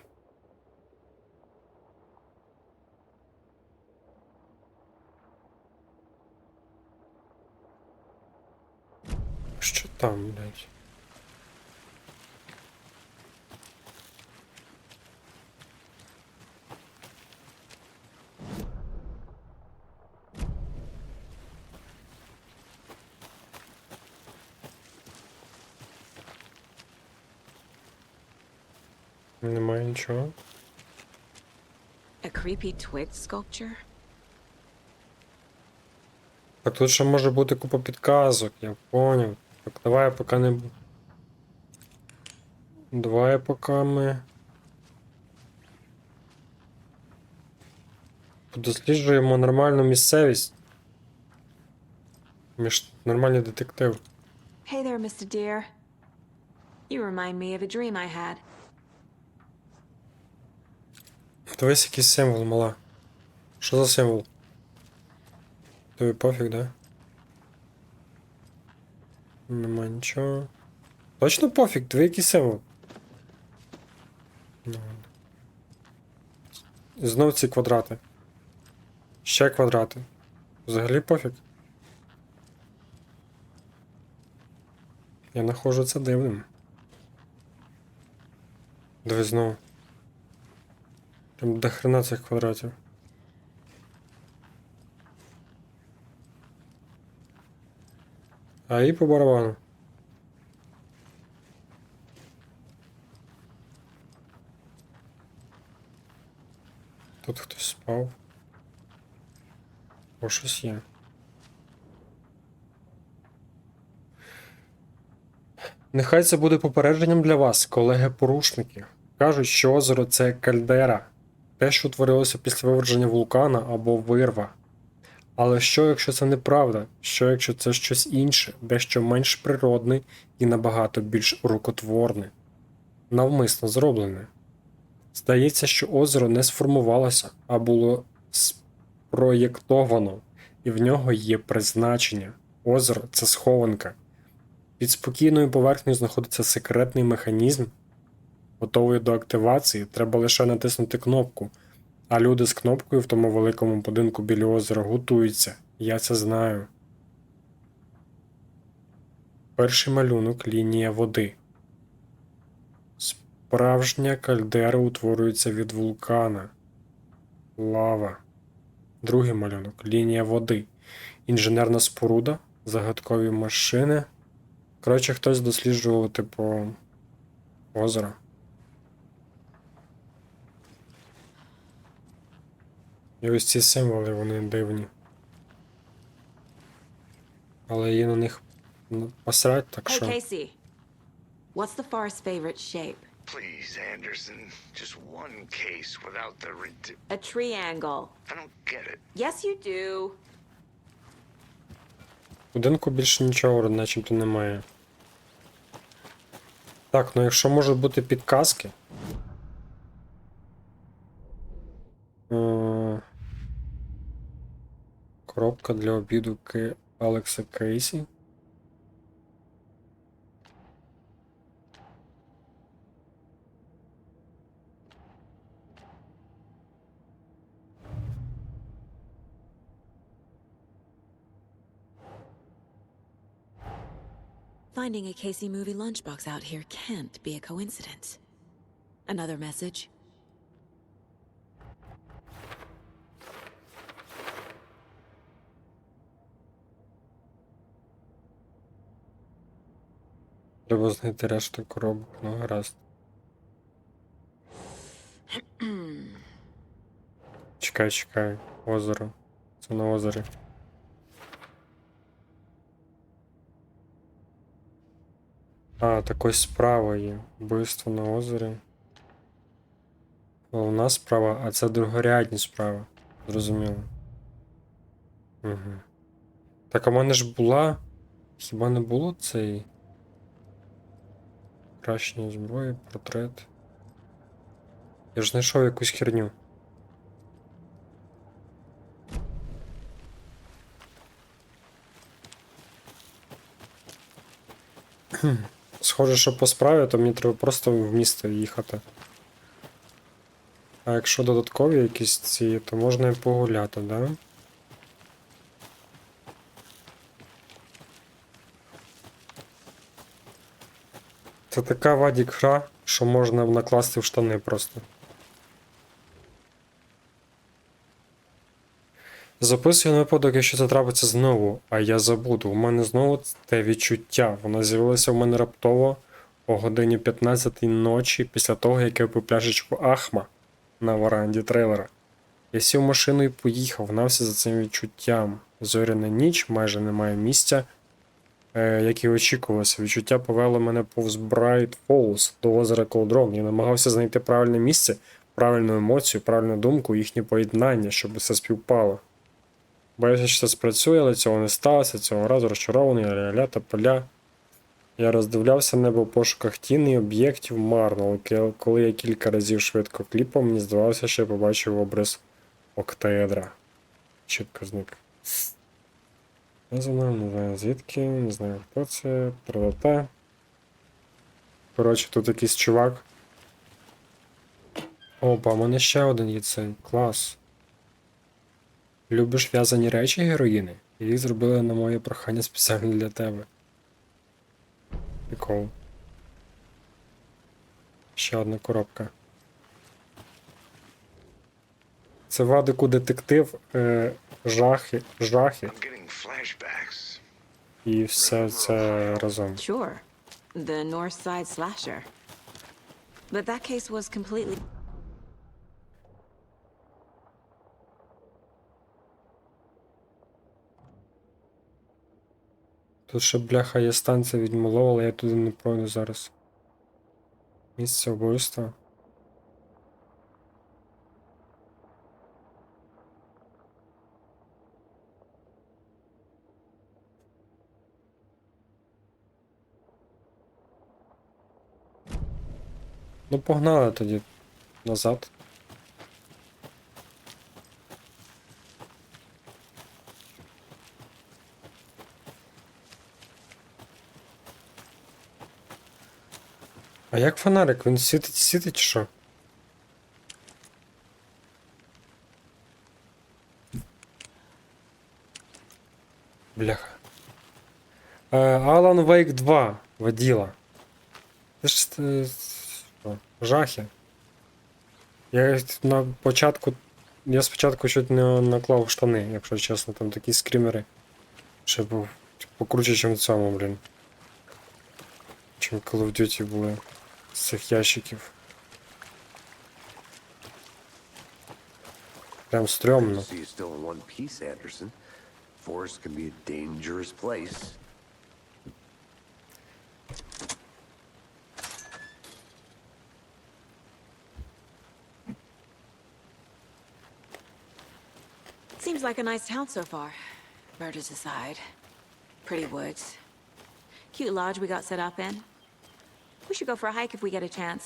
Що там, блядь? Немає нічого.
A creepy twig sculpture?
Так тут ще може бути купа підказок, я поняв. Так, давай поки не... Давай поки ми... Подосліджуємо нормальну місцевість. Ми ж нормальний детектив.
Hey there, Mr. Deer. You remind me of a dream I had.
Дивись, якийсь символ, мала. Що за символ? Тобі пофіг, да? Нема нічого. Точно пофіг, диви який символ. Ну. Знов ці квадрати. Ще квадрати. Взагалі пофіг. Я нахожу це дивним. Диви знову. Там до хрена цих квадратів. А і по барабану. Тут хтось спав. О, щось є. Нехай це буде попередженням для вас, колеги-порушники. Кажуть, що озеро – це кальдера. Те, що утворилося після виверження вулкана або вирва. Але що, якщо це неправда? Що, якщо це щось інше, дещо менш природне і набагато більш рукотворне? Навмисно зроблене. Здається, що озеро не сформувалося, а було спроєктовано, і в нього є призначення. Озеро – це схованка. Під спокійною поверхнею знаходиться секретний механізм. Готовий до активації, треба лише натиснути кнопку. А люди з кнопкою в тому великому будинку біля озера готуються. Я це знаю. Перший малюнок – лінія води. Справжня кальдера утворюється від вулкана. Лава. Другий малюнок – лінія води. Інженерна споруда, загадкові машини. Коротше, хтось досліджував, типу, озеро. І ось ці символи, вони дивні. Але є на них посрать, так
Hey,
що...
Casey. What's the forest's favorite shape?
Please, Anderson. Just one case without the
A triangle.
I don't get it.
Yes, you do.
В будинку більше нічого, начебто, немає. Так, ну якщо можуть бути підказки... Коробка для обіду Алекса Кейсі.
Finding a Casey movie lunchbox out here can't be a coincidence. Another message.
Треба знайти решту коробок, ну гаразд. Чекай. Озеро. Це на озері. А, так ось справа є. Вбивство на озері. Головна справа, а це другорядні справи. Зрозуміло. Угу. Так, а в мене ж була... Хіба не було цей... Кращення зброї, портрет. Я ж знайшов якусь херню. Схоже, що по справі, то мені треба просто в місто їхати. А якщо додаткові якісь ці, то можна і погуляти, да? Це така вадік гра, що можна накласти в штани просто. Записую на випадок, якщо це трапиться знову, а я забуду. У мене знову те відчуття. Воно з'явилося в мене раптово, о годині 15 ночі після того, як я випив пляшечку Ахма на веранді трейлера. Я сів в машину і поїхав, гнався за цим відчуттям. Зоряна ніч, майже немає місця, як і очікувалося. Відчуття повело мене повз Брайт Фоллс до озера Колдрон. Я намагався знайти правильне місце, правильну емоцію, правильну думку, їхнє поєднання, щоб все співпало. Боюся, що це спрацює, але цього не сталося. Цього разу розчарований, ля-ля та поля. Я роздивлявся небо в пошуках тіни, об'єктів марно, але коли я кілька разів швидко кліпав, мені здавалося, що я побачив образ октаедра. Чітко зник. Не знаю, не знаю звідки, не знаю хто це, тра-та-та. Коротше, тут якийсь чувак. Опа, у мене ще один є цей. Клас. Любиш в'язані речі, героїни? Їх зробили на моє прохання спеціально для тебе. Прикол. Ще одна коробка. Це Вадику детектив, жахи. І все це разом.
Sure. The North Side slasher. But that case was completely...
Тут ще, бляха, є станція від Малого, але я туди не пройду зараз. Місце вбивства. Ну, погнали тоді назад. А як фонарик? Він світить чи що? Бляха. Alan Wake 2. Воділа. Це ж... жахи. Я на початку... Я спочатку чуть не наклав штани, якщо чесно. Там такі скрімери. Ще був покруче, ніж в цьому, блін. Чим Call of Duty були з цих ящиків. Прям стрьомно.
Seems like a nice town so far. Murders aside. Pretty woods. Cute lodge we got set up in. We should go for a hike if we get a chance.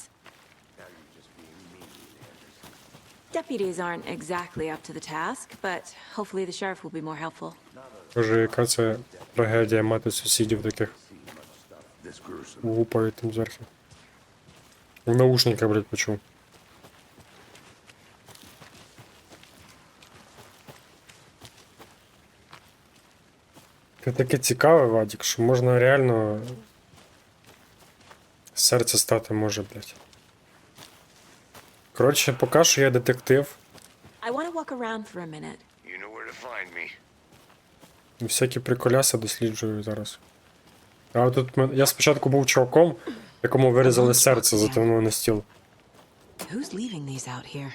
Deputies aren't exactly up to the task, but hopefully the sheriff will be more helpful.
Боже, яка це трагедія мати сусідів таких. Гупають там зверху. В наушниках, блядь, почув. Це таке цікаве, Вадік, що можна реально... Серце стати може, блядь. Коротше, поки що я детектив.
I want to walk around for a minute.
You know where to find me.
І всякі приколяси досліджую зараз. А тут я спочатку був чуваком, якому вирізали серце, затягнули на стіл.
Who's leaving these out here?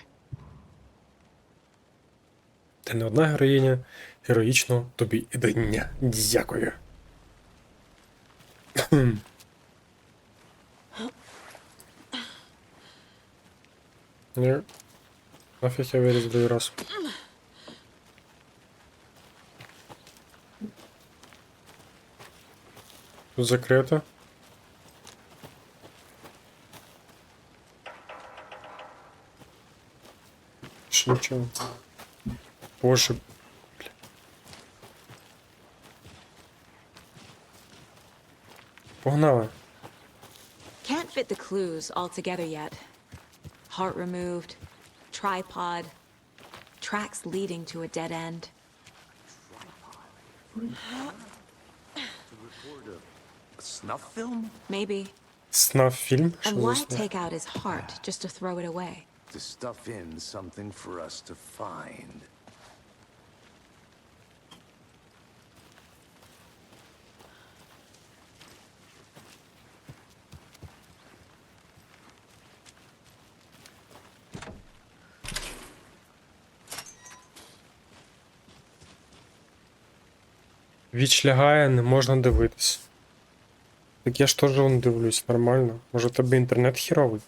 Ти не одна героїня, героїчно тобі і дня. Дякую. Ні. Нафіг я виріз другий раз. Тут закрито. Ще нічого. Боже. Бля. Погнали.
Can't fit the clues all together yet. Heart removed, tripod, tracks leading to a dead end.
A snuff film?
Maybe.
Снаф фільм?
And
Що
why
за снаф?
take out his heart just to throw it away?
To stuff in something for us to find.
Віч лягає, не можна дивитись. Так я ж теж не дивлюсь, нормально. Може, в тебе інтернет хіровий?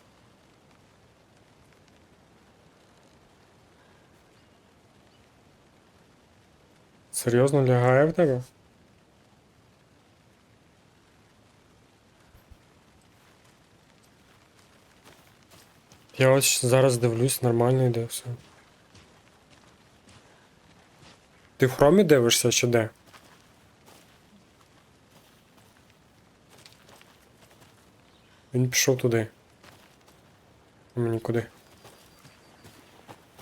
Серйозно лягає в тебе? Я ось зараз дивлюсь, нормально йде все. Ти в хромі дивишся чи де? Він пішов туди. А мені куди?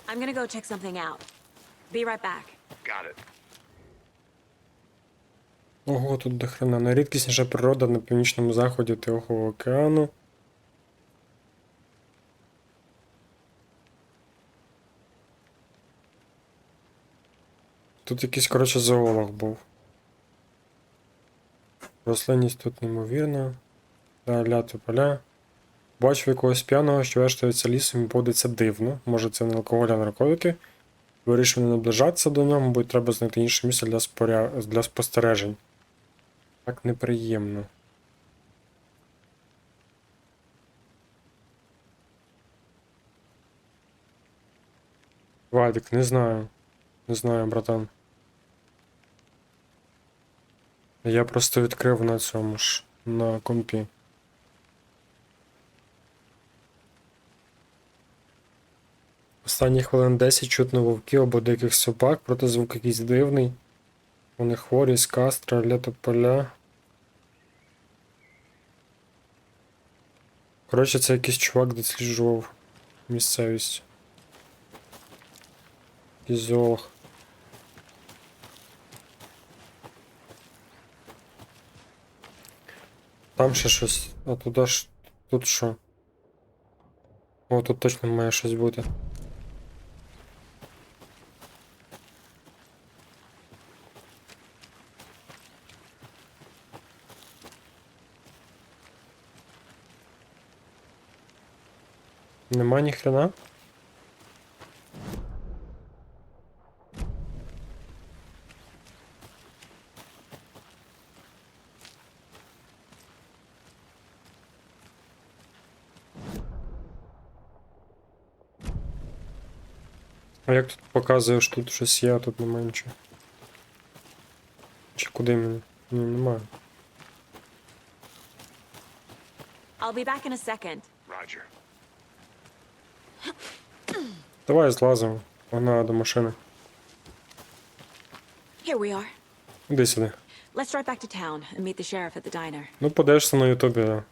I'm gonna go check something out. Be right back.
Got it.
Ого, тут до хрена. Найрідкісніша природа на північному заході Тихого океану. Тут якийсь, коротше, зоолог був. Рослинність тут неймовірна. Ля поля. Бачив якогось п'яного, що вештається лісом і поводиться дивно. Може це не алкоголь, а наркотики. Вирішив не наближатися до нього, бо треба знайти інше місце для спостережень. Так неприємно. Вадик, не знаю. Не знаю, братан. Я просто відкрив на цьому ж, на компі. Останні хвилин 10 чутно вовків або диких собак, проте звук якийсь дивний. Вони хворі, з кастра, літополя. Коротше, це якийсь чувак досліджував місцевість. Якийсь зоолог. Там ще щось. А туди ж. Тут що? О, тут точно має щось бути. Нема ні хрена? А як тут показує, що тут щось є, а тут немає нічого? Чи куди мені? Ні, немає.
I'll be back in a second.
Roger.
Давай злазимо. Погнали до машини.
Here we are.
Іди сюди.
Let's drive back to town and meet the sheriff at the diner.
Ну, подивишся на ютубі, да.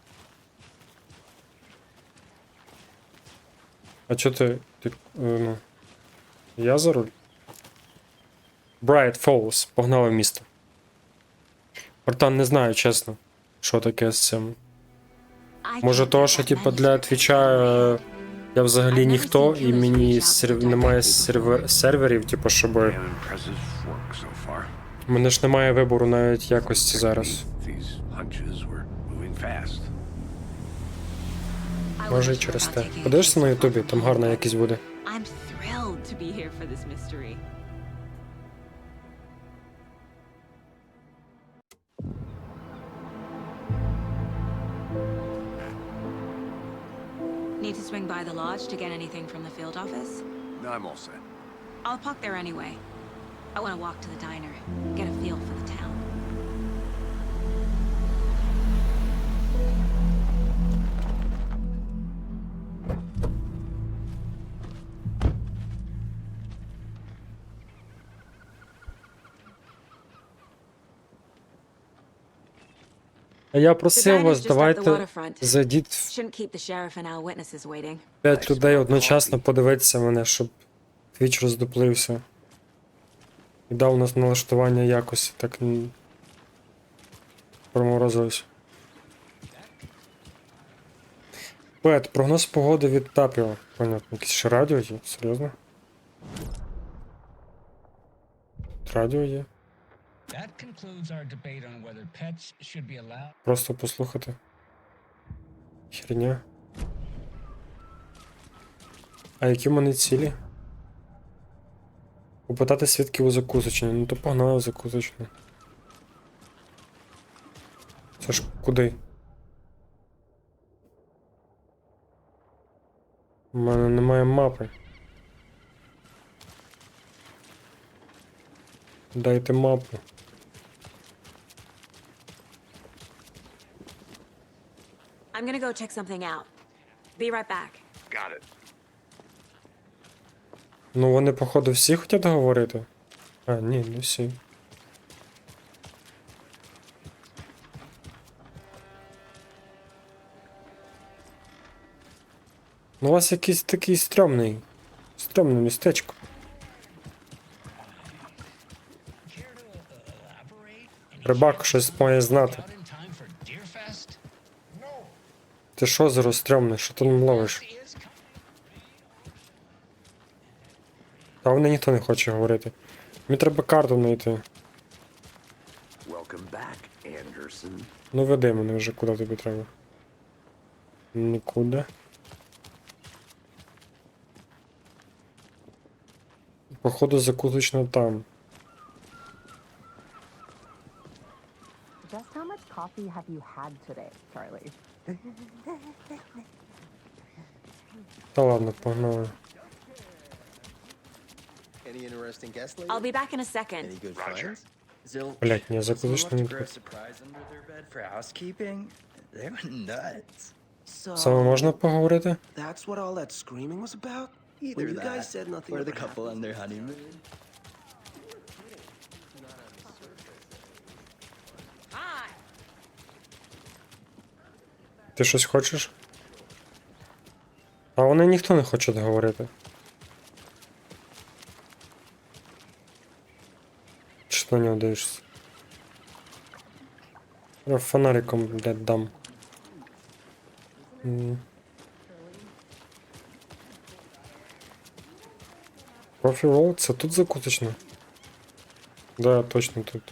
А чо ти... ну... Я за руль? Bright Falls. Погнали в місто. Братан, не знаю, чесно, що таке з цим. Може того, що типу для твіча я взагалі ніхто, і мені немає серверів, типу, щоб...
Impressive work so far.
У мене ж немає вибору навіть якості зараз.
These hunches were moving fast.
Може і через те. Подивишся на ютубі, там гарна якість буде.
I'm thrilled to be here for this mystery. Need to swing by the lodge to get anything from the field office?
No, I'm all set.
I'll park there anyway. I want to walk to the diner, get a feel for the town.
А я просив вас,
just up the
давайте
waterfront.
зайдіть
Shouldn't keep the sheriff and our witnesses waiting.
5 людей одночасно подивитися мене, щоб твіч роздуплився. І дав у нас налаштування якості, так проморозилось. Пет, прогноз погоди від Тапіо. Понятно, якесь ще радіо є? Серйозно? Радіо є?
That concludes our debate on whether pets should be allowed.
Просто послухати. Херня. А які в мене цілі? Попитати свідків у закусочні. Ну то погнали в закусочну. Це ж куди? У мене немає мапи. Дайте мапу.
I'm gonna go check something out. Be right back.
Got it.
Ну вони, походу, всі хотять говорити. А, ні, не всі. Ну у вас якийсь такий стрьомне містечко. Рибак щось має знати.
Out in time for Deer Fest?
Ти що за стрьомне? Що ти там ловиш?
He is coming.
Та вони ніхто не хоче говорити. Мені треба карту знайти.
Welcome back, Anderson.
Ну веди мене вже, куди тобі треба. Нікуди. Походу закусочно там.
Just how much coffee have you had today, Charlie?
Та ладно, погнали.
Any interesting guest lately?
I'll be back in a second.
Any good finds?
Zil,
Блять, ні,
someone
закусочно не
left a
тут.
surprise under their bed for housekeeping? They went nuts.
So,
Саме можна поговорити?
that's what all that screaming was about?
Either
When you
that,
guys said nothing
or the
ever
couple on
happened.
their honeymoon.
Hi.
Ти щось хочеш? А вони ніхто не хоче говорити. Чи ти на нього дивишся? Я фонариком, блядь, дам. Кофі ролл, це тут закусочно? Да, точно тут.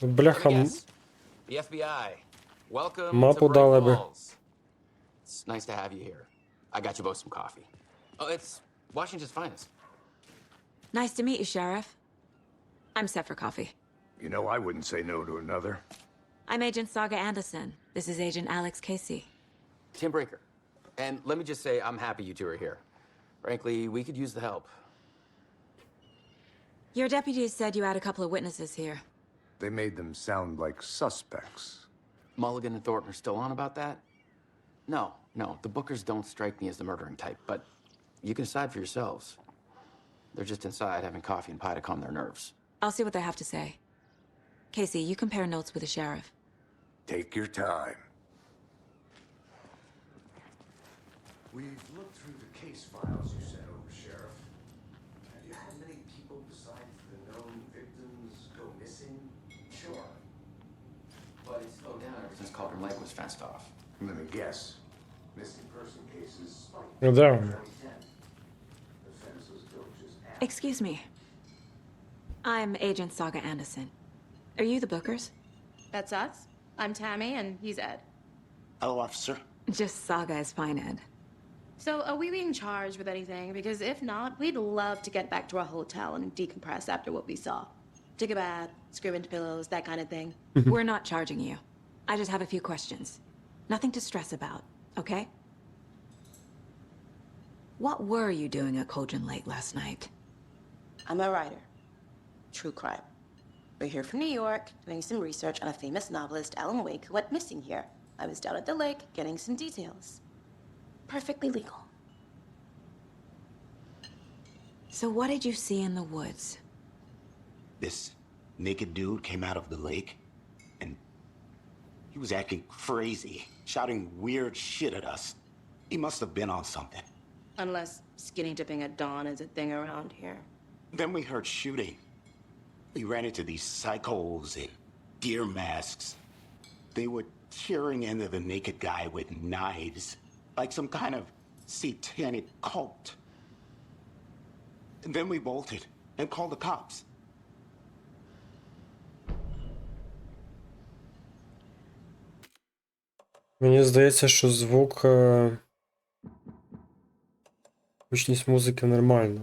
Бляха,
The FBI. Welcome
Мапу
to Bright
дали би.
Falls. It's nice to have you here. I got you both some coffee. Oh, it's Washington's finest.
Nice to meet you, Sheriff. I'm set for coffee.
You know, I wouldn't say no to another.
I'm Agent Saga Anderson. This is Agent Alex Casey.
Tim Breaker. And let me just say, I'm happy you two are here. Frankly, we could use the help.
Your deputies said you had a couple of witnesses here.
They made them sound like suspects.
Mulligan and Thornton are still on about that? No, the Bookers don't strike me as the murdering type, but you can decide for yourselves. They're just inside having coffee and pie to calm their nerves.
I'll see what they have to say. Casey, you compare notes with the sheriff.
Take your time. We've looked through the case files you sent over, Sheriff. Have you had many people besides the known victims go missing?
Sure. But it's slowed down ever since Cauldron Lake was fenced off.
Let me guess. Missing person cases spiked.
Ну да.
2010. The fences built just after.
Excuse me. I'm Agent Saga Anderson. Are you the Bookers?
That's us. I'm Tammy, and he's Ed.
Hello, officer.
Just Saga is fine, Ed.
So, are we being charged with anything? Because if not, we'd love to get back to our hotel and decompress after what we saw. Take a bath, scream into pillows, that kind of thing.
We're not charging you. I just have a few questions. Nothing to stress about, okay? What were you doing at Cauldron Lake last night?
I'm a writer. True crime. We're here from New York, doing some research on a famous novelist, Alan Wake, who went missing here. I was down at the lake, getting some details. Perfectly legal.
So what did you see in the woods?
This naked dude came out of the lake, and he was acting crazy, shouting weird shit at us. He must have been on something.
Unless skinny dipping at dawn is a thing around here.
Then we heard shooting. We ran into these psychos in deer masks. They were tearing into the naked guy with knives, like some kind of satanic cult. And then we bolted and called the cops.
Мені здається, що звук... Гучність музики нормальна.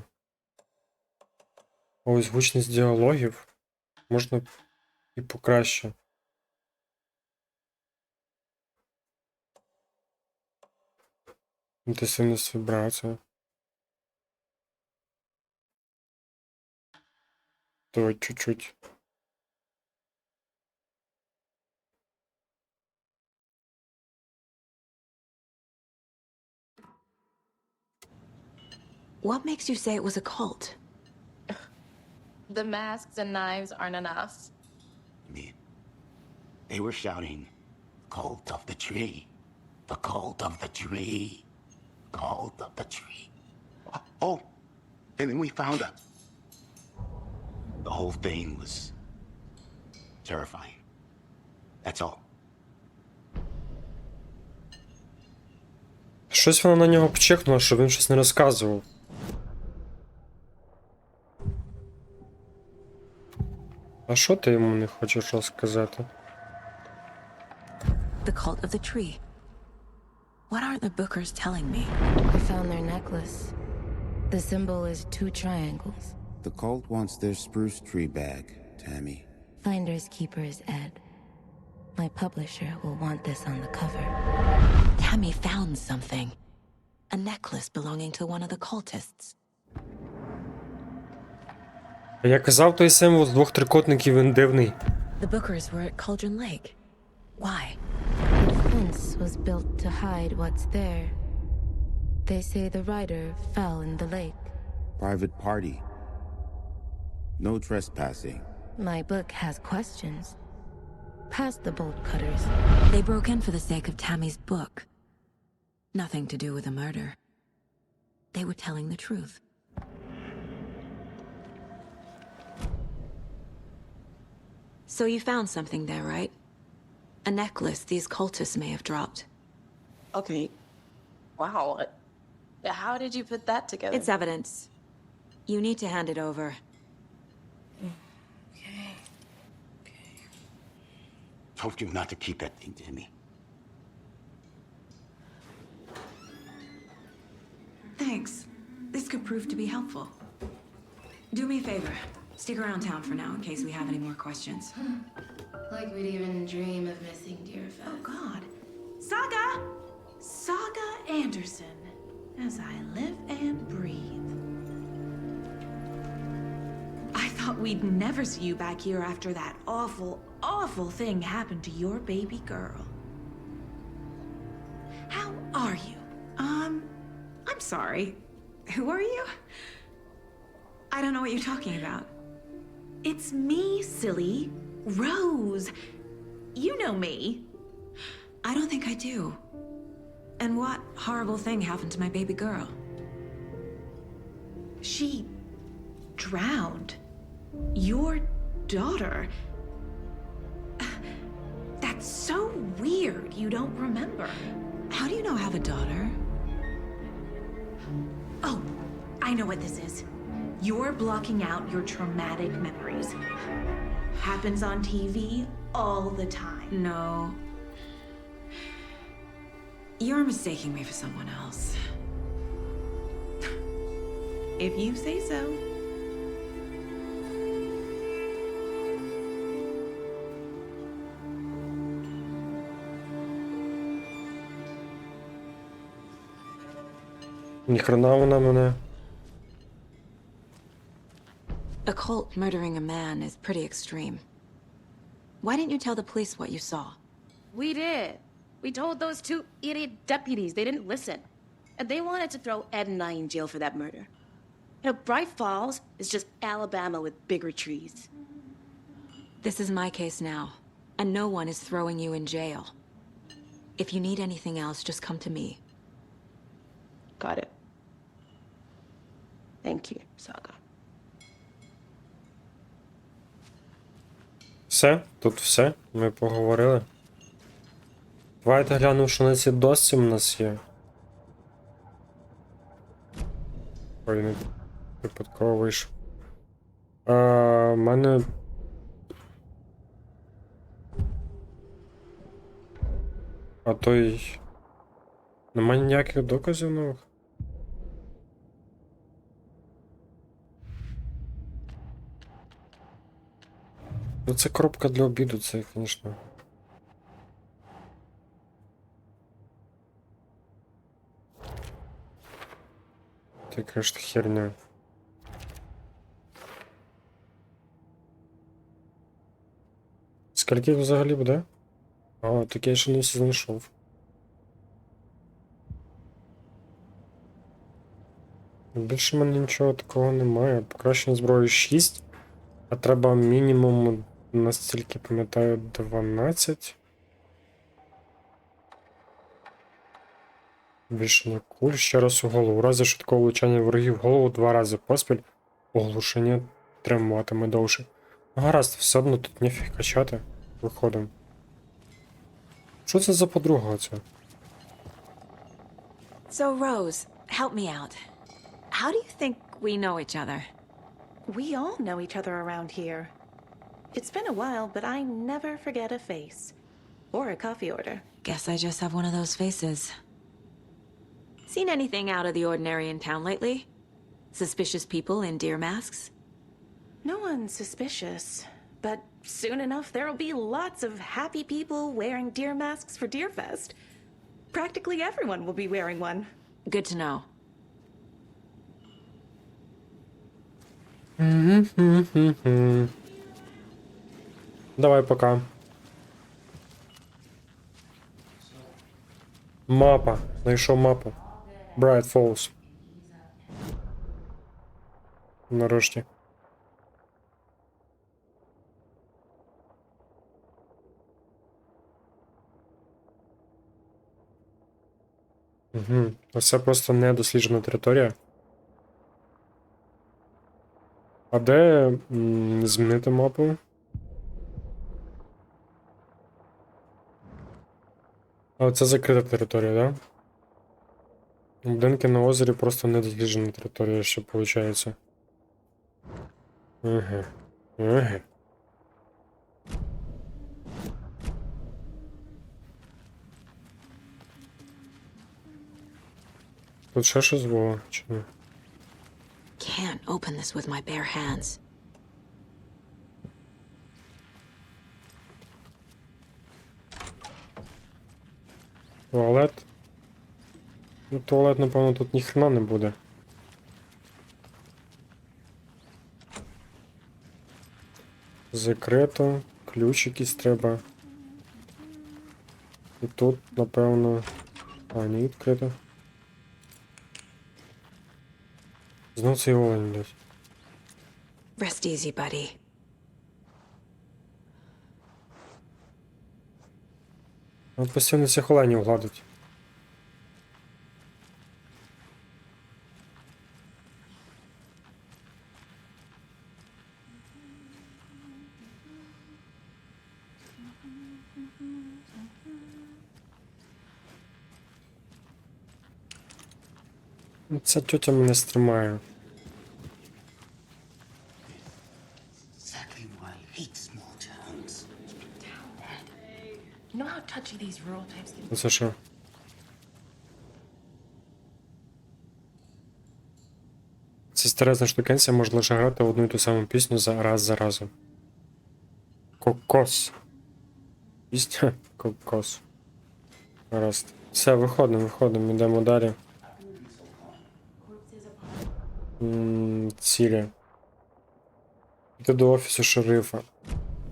Ось гучність діалогів. Можна і покраще. Інтенсивність вібрації. Давай чуть-чуть.
What makes you say it was a cult?
The masks and knives aren't enough.
They were shouting, "Cult of the tree. The cult of the tree. Cult of the tree." Oh, and then we found her. The whole thing was terrifying. That's all.
Щось вона на нього почекнула, що він щось не розказував. А що ти йому не хочеш розказати?
The cult of the tree. What aren't the bookers telling me?
I found their necklace. The symbol is 2 triangles.
The cult wants their spruce tree back, Tammy.
Finders keepers, Ed. My publisher will want this on the cover.
Tammy found something. A necklace belonging to one of the cultists.
Я казав, той символ з 2 трикутників, він дивний.
The bookers were at Cauldron Lake. Why?
The fence was built to hide what's there. They say the writer fell in the lake.
Private party. No trespassing.
My book has questions. Past the bolt cutters.
They broke in for the sake of Tammy's book. Nothing to do with a murder. They were telling the truth. So you found something there, right? A necklace these cultists may have dropped.
Okay. Wow. How did you put that together?
It's evidence. You need to hand it over.
Told you not to keep that thing, Tammy.
Thanks. This could prove to be helpful. Do me a favor. Stick around town for now in case we have any more questions.
Like we'd even dream of missing dear Fez.
Oh, God. Saga! Saga Anderson. As I live and breathe. I thought we'd never see you back here after that awful, awful thing happened to your baby girl. How are you? I'm sorry. Who are you? I don't know what you're talking about. It's me, silly. Rose. You know me.
I don't think I do. And what horrible thing happened to my baby girl?
She drowned. Your daughter. That's so weird you don't remember.
How do you know I have a daughter?
Oh, I know what this is. You're blocking out your traumatic memories. Happens on TV all the time.
No. You're mistaking me for someone else.
If you say so.
Ніхрена вона мене.
A cult murdering a man is pretty extreme. Why didn't you tell the police what you saw?
We did. We told those 2 idiot deputies. They didn't listen. And they wanted to throw Ed and I in jail for that murder. You know, Bright Falls is just Alabama with bigger trees.
This is my case now, and no one is throwing you in jail. If you need anything else, just come to me.
Got it. Thank you, Saga.
Все, тут все. Ми поговорили. Давайте глянемо, що на цій дошці в нас є. Ой, не випадково вийшов. В мене... А той... Немає ніяких доказів нових? Ну це коробка для обіду, це, звісно. Це якраз херня. Скільки їх взагалі буде? А, таке я ще не всі знайшов. Більше в мене нічого такого немає. Покращення зброї 6. А треба мінімум, настільки пам'ятаю, 12. Більше на куль. Ще раз у голову. У разі швидкого влучання ворогів в голову 2 рази поспіль. Оглушення триматиме довше. Ну, гаразд, все одно тут ніфіг качати. Виходимо. Що це за подруга оця?
So, Rose, help me out. How do you think we know each other?
We all know each other around here. It's been a while, but I never forget a face. Or a coffee order.
Guess I just have one of those faces. Seen anything out of the ordinary in town lately? Suspicious people in deer masks?
No one's suspicious. But soon enough, there'll be lots of happy people wearing deer masks for Deerfest. Practically everyone will be wearing one.
Good to know.
Давай, пока. Мапа. Знайшов мапу. Bright Falls. Нарешті. Угу. Це просто недосліджена територія. А де змінити мапу? А це закрита територія, да? Будинки на озері просто недосліджена територія, що виходить. Ага. Ага. Тут ще щось було, чи ні?
Can't open this with my bare hands.
Туалет. Ну, туалет, напевно, тут ніхрена не буде. Закрито. Ключ якийсь треба. І тут, напевно... А, не відкрито. Знов цей олень десь.
Rest easy, buddy.
Він постійно цих оленів гладить. Ця тьотя мене стримає.
Exactly why I hate small towns. You know how touchy these rural types can be?
Це що? Ця старезна штукенція може лише грати одну і ту саму пісню раз за разом. Кокос. Пісня? Кокос. Гаразд. Все, виходимо, йдемо далі. Цілі. Йти до офісу шерифа.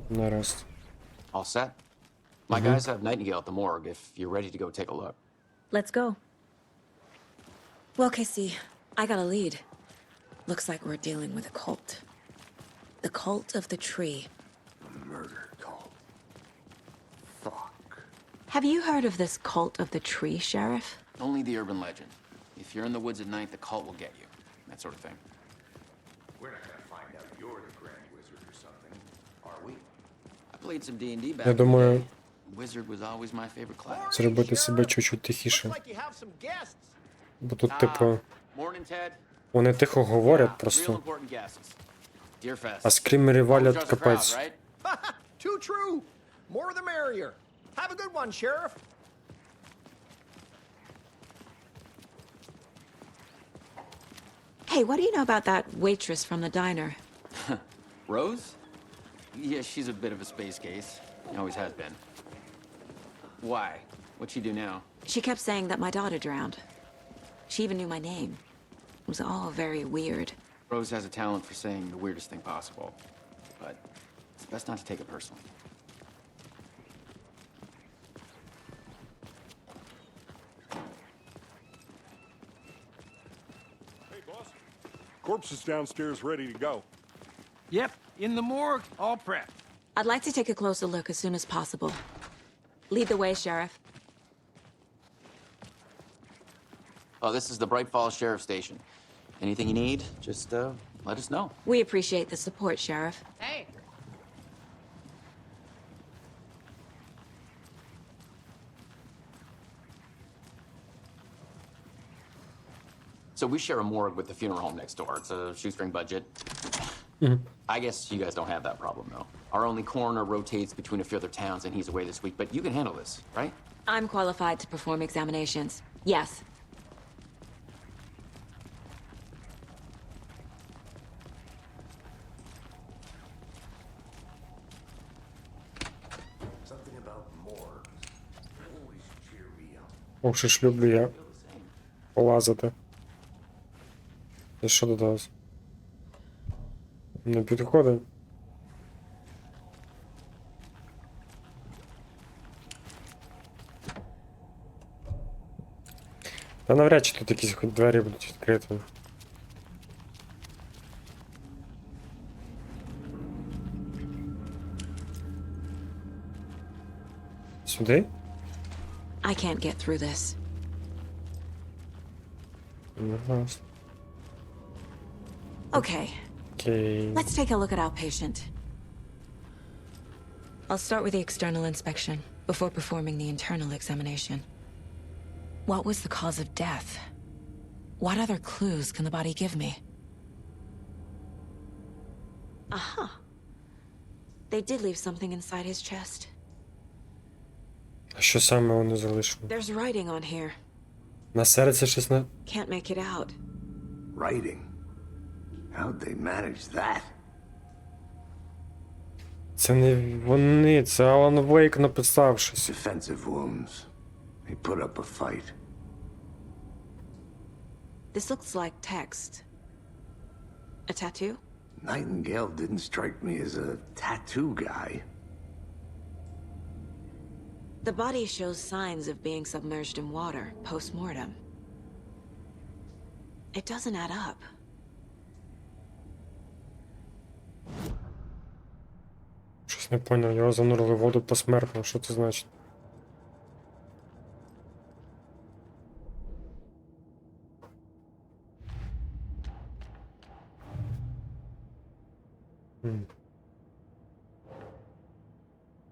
Наразі.
All set? My guys have Nightingale at the morgue if you're ready to go take a look.
Let's go. Well, Casey, I got a lead. Looks like we're dealing with a cult. The cult of the tree.
A murder cult. Fuck.
Have you heard of this cult of the tree, Sheriff?
Only the urban legend. If you're in the woods at night, the cult will get you. That sort of thing.
We're not gonna find out you're the Grand Wizard or something, are we?
I played some D&D back
Я
in the
думаю,
day. Wizard was always my favorite class.
зробити себе чуть-чуть тихіше.
Like you have some guests.
Бо тут, типу,
Morning, Ted.
вони тихо говорять
Real
просто.
important guests. Deerfest.
А скрімери валять
Just a crowd,
капець.
right?
Too true. More the merrier. Have a good one, Sheriff.
Hey, what do you know about that waitress from the diner?
Rose? Yeah, she's a bit of a space case. Always has been. Why? What'd she do now?
She kept saying that my daughter drowned. She even knew my name. It was all very weird.
Rose has a talent for saying the weirdest thing possible. But it's best not to take it personally.
Hey, boss. Corpse is downstairs ready to go.
Yep, in the morgue, all prepped.
I'd like to take a closer look as soon as possible. Lead the way, Sheriff.
Oh, this is the Bright Falls Sheriff Station. Anything you need, just let us know.
We appreciate the support, Sheriff.
Hey.
So we share a morgue with the funeral home next door. It's a shoestring budget. I guess you guys don't have that problem, though. Our only coroner rotates between a few other towns, and he's away this week. But you can handle this, right?
I'm qualified to perform examinations. Yes.
Something about morgues always cheer me up.
Ох, що ж люблю я полазити. І що додалось? Не підходить. Та навряд чи тут якісь хоч двері будуть відкриті. Сюди?
I can't get through this.
Ага.
Okay.
Окей.
Let's take a look at our patient. I'll start with the external inspection before performing the internal examination. What was the cause of death? What other clues can the body give me? Aha. They did leave something inside his chest.
А що саме вони залишили?
There's writing on here.
На серці щось на...
Can't make it out.
Writing? How'd they manage that?
Це не вони, це Алан Вейк написав щось.
Defensive wounds. They put up a fight.
This looks like text. A tattoo?
Nightingale didn't strike me as a tattoo guy.
The body shows signs of being submerged in water post-mortem. It doesn't add up.
Щось не поняв, його занурили в воду посмертно, що це значить?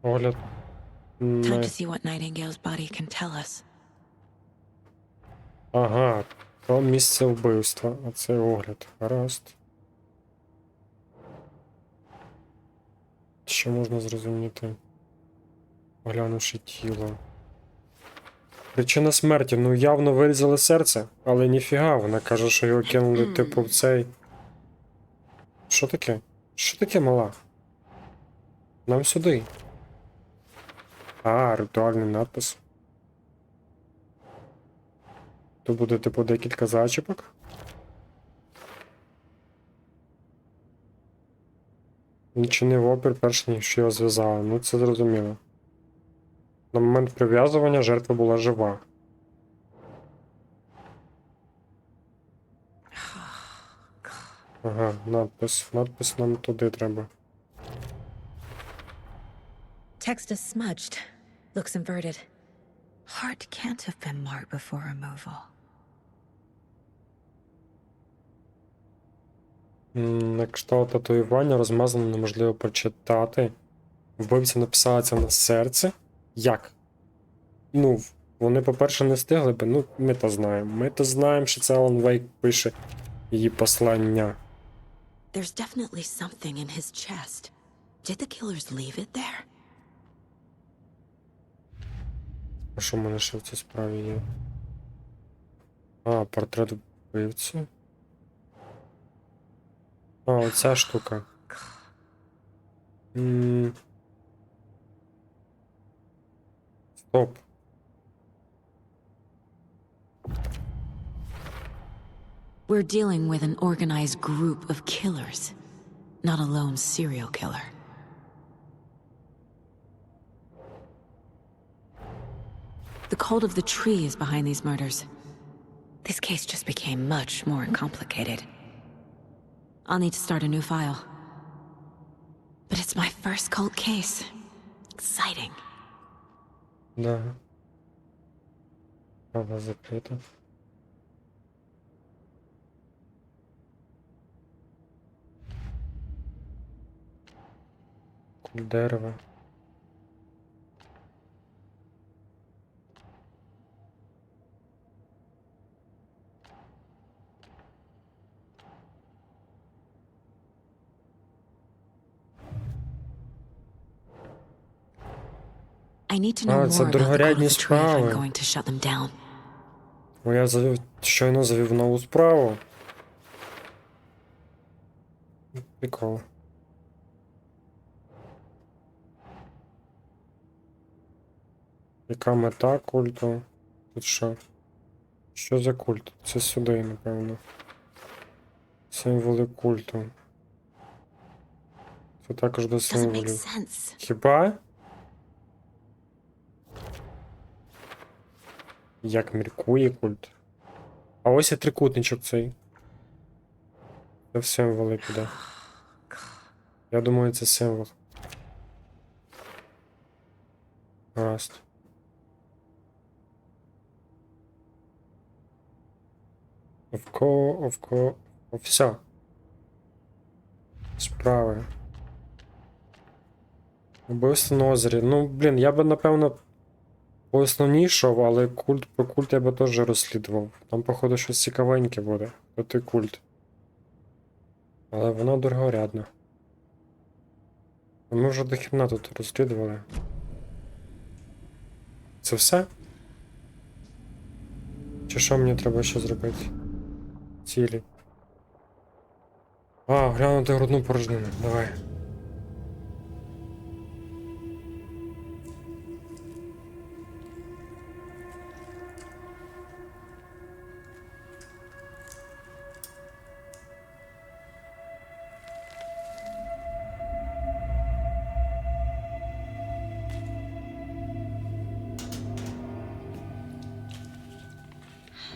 Огляд.
Time to see what Nightingale's body can tell us.
Ага, то місце вбивства, а це огляд. Гаразд. Що можна зрозуміти, оглянувши тіло? Причина смерті, ну явно вирізали серце, але ніфіга, вона каже, що його кинули типу в цей... Що таке? Що таке, мала? Нам сюди. А, ритуальний надпис. То буде типу декілька зачіпок. Відчинив опір, перш ніж його зв'язали. Ну це зрозуміло. На момент прив'язування жертва була жива. Ага, надпис. Надпис нам туди треба.
Text is smudged. Looks inverted. Heart can't have been marked before removal.
На кшталт татуювання розмазано неможливо прочитати. Вбивця написала це на серце. Як? Ну, вони, по-перше, не встигли б. Ну, ми то знаємо. Ми то знаємо, що це Алан Вейк пише її послання.
There's definitely something in his chest. Did the killers leave it there?
А що в мене ще в цій справі є? А, портрет вбивці. А, оця штука. Стоп.
We're dealing with an organized group of killers, not a lone serial killer. The cult of the tree is behind these murders. This case just became much more complicated. I'll need to start a new file. But it's my first cult case. Exciting.
Да. Право закрито. Куль дерева.
I need to know more
це
about the cult of
другорядні
the tree if I'm
справи.
going to shut them down.
Бо я щойно завів нову справу. Прикол. Яка мета культу? Тут що? Що за культ? Це сюди, напевно. Символи культу. Це також до
Doesn't make
символів.
sense.
Хіба? Як міркує культ? А ось і трикутничок цей. Це в символи піде. Я думаю, це символ. Гаразд. Все. Справи. Убивство на озері. Ну, блін, я би, напевно, по основній йшов, але про культ я би теж розслідував. Там, походу, щось цікавеньке буде. Про той культ. Але воно дорогорядно. Ми вже до хіна тут розслідували. Це все? Чи що мені треба ще зробити? Цілі. Глянути грудну порожнину. Давай.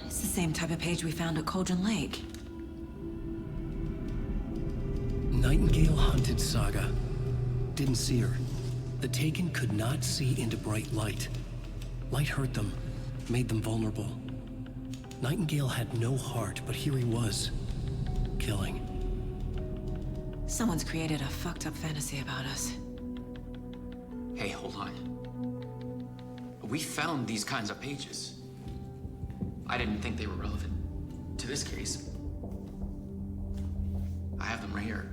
It's the same type of page we found at Cauldron Lake.
Nightingale hunted Saga. Didn't see her. The Taken could not see into bright light. Light hurt them, made them vulnerable. Nightingale had no heart, but here he was, killing.
Someone's created a fucked up fantasy about us.
Hey, hold on. We found these kinds of pages. I didn't think they were relevant to this case. I have them right here.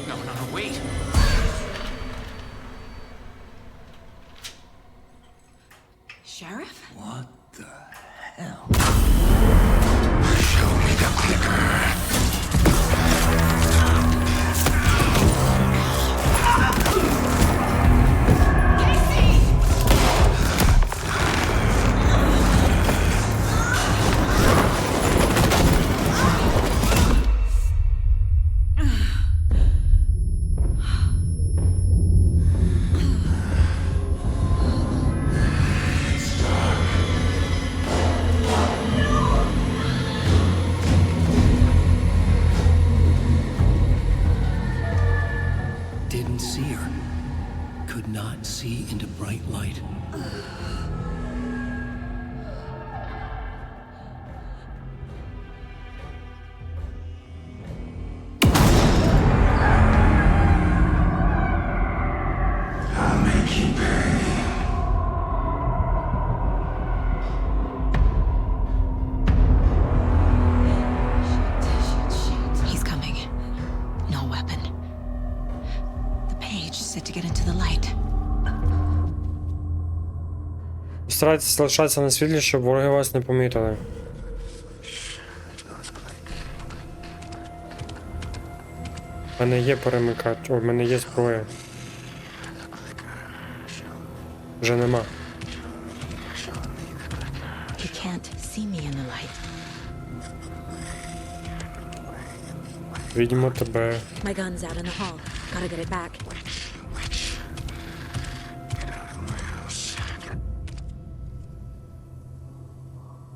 No, wait!
Sheriff?
What the hell?
Show me the clicker.
Старайтесь залишатися на світлі, щоб вороги вас не помітили. У мене є перемикач, у мене є зброя. Вже нема.
He can't see me in the light.
Відьмо тебе.
My gun's out in the hall. Gotta get it back.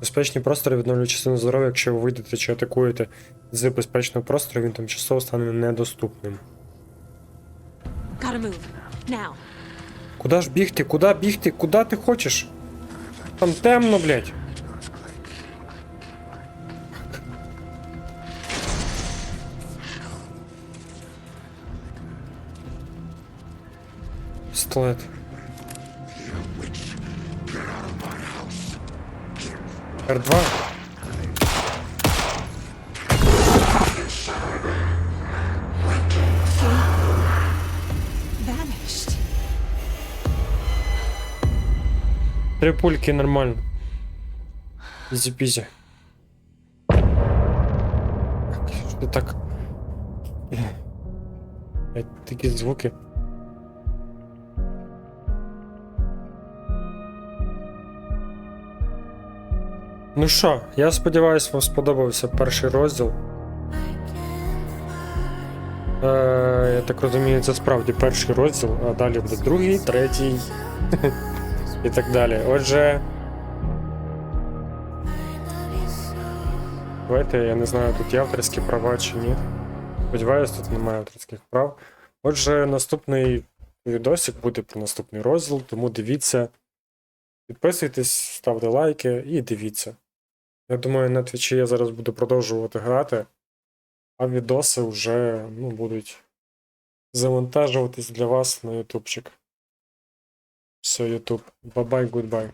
Безпечні простори відновлюють частину здоров'я, якщо ви вийдете чи атакуєте з безпечного простору, він тимчасово стане недоступним.
Gotta move. Now.
Куда ж бігти? Куда бігти? Куда ти хочеш? Там темно, блядь. Пістолет. R2.
Vanished.
3 пульки нормально. Ізі-пізі. Що так? Такі звуки. Ну що, я сподіваюся, вам сподобався перший розділ. Я так розумію, це справді перший розділ, а далі буде другий, третій і так далі. Отже, давайте, я не знаю, тут є авторські права чи ні. Сподіваюсь, тут немає авторських прав. Отже, наступний відосик буде про наступний розділ, тому дивіться, підписуйтесь, ставте лайки і дивіться. Я думаю, на Твічі я зараз буду продовжувати грати, а відоси вже будуть завантажуватись для вас на ютубчик. Все, ютуб. Бай-бай, гудбай.